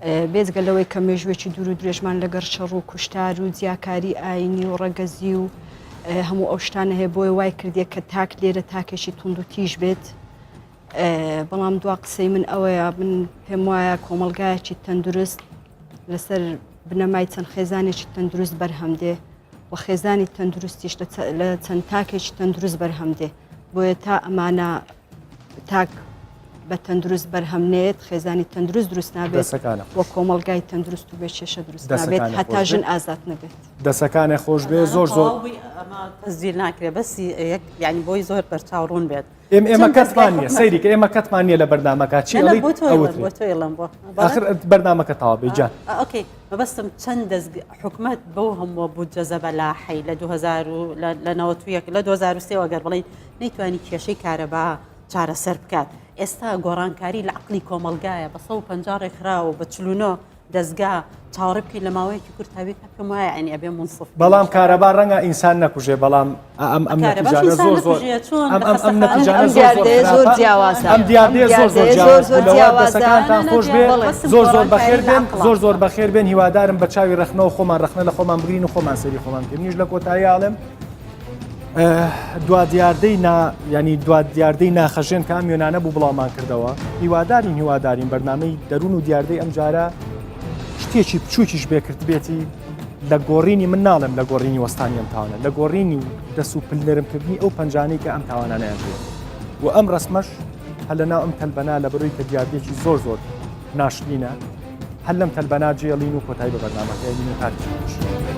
بێزگەلەوەی کە مێژوێکی دوور و درێژمان لەگەر شەڕ و کوشتار و جیاکاری ئاینی و ڕەگەزی و هەموو ئەو شتانە هەیە بۆی وای کردێ کە تاک لێرە تاکێکی تونند و تیژ بێت بەڵام دوا قسەی من ئەوەیە من پێم وایە کۆمەلگایەکی تەندروست لەسەر بنەمای چەند خێزانێکی تەندروست بەرهەمدێ و خێزانی تەندروستیش لە چەند تاکێکی تەندروست بەرهەمدێ بۆیە تا ئەمانە تاک بە تەندروست بەرهەمنێت خێزانی تەندروست دروست نابێت وە کۆمەلگای تەندروست و بێچێشە دروست نابێت هەتا ژن ئازاد نەبێت دەسەکانە خۆش بێ زۆر زۆر تەزیل ناکرێت بەسی یعنی بۆی زۆر بەرچاوڕوون بێت ئێمە کەتمان نیە سەیری کە ئێمە کەتمان نیە لە بەردامەکە چی آخر بەردامەکە تەواو بێ جان ئۆکەی مەبەستم چەند حکومەت بەو هەموو بودجە بەلاحی لە 2091 لە 2023 وەگەر بڵین نەیتوانی کێشەی کارەبا چارەسەر بکات ئێستا گۆڕانکاری لە عقلی کۆمەلگایە بە 150 ڕێکخراوە بە 49 دەستگا چاوەڕێ بکەین لە ماوەیەکی کورتاوی پێم وایە ئەنی ئەبێ منصف بەڵام کارەبا ڕەنگە ئینسان نەکوژێ بەڵام ئەم نەتیجانە زۆر زۆر ئەم نەتیجانە زۆر جیاوازە ئەم دیاردەیە زۆر جیاوازە دەسەکانتان خۆش بێ زۆر زۆر بەخێر بێن زۆر بەخێر بێن هیوادارم بە چاوی ڕخنەوە خۆمان ڕخنە لە خۆمان بگرین و خۆمان سەری خۆمان بکەین نیش لە کۆتایی ئاڵێم دوا دیاردەی ناخەژێن کە ئەم یۆنانە بوو بڵاومان کردەوە هیوادارین بەرنامەی دەروون و دیاردەی ئەم جارە شتێکی بچووکیش بێکرد بێتی لە گۆڕینی من ناڵێم لە گۆڕینی وەستانی ئەم تاوانە لە گۆڕینی و دەست و پلنەرمکردنی ئەو پەنجانەی کە ئەم تاوانانەیان پێ و ئەم ڕسمەش هەل لەناو ئەم تەلبەنا لە بەرۆی کە دیاردێکی زۆر ناشرینە هەل لەم تەلبەنا جێڵین و کۆتایی بە بەرنامەکە کارێکی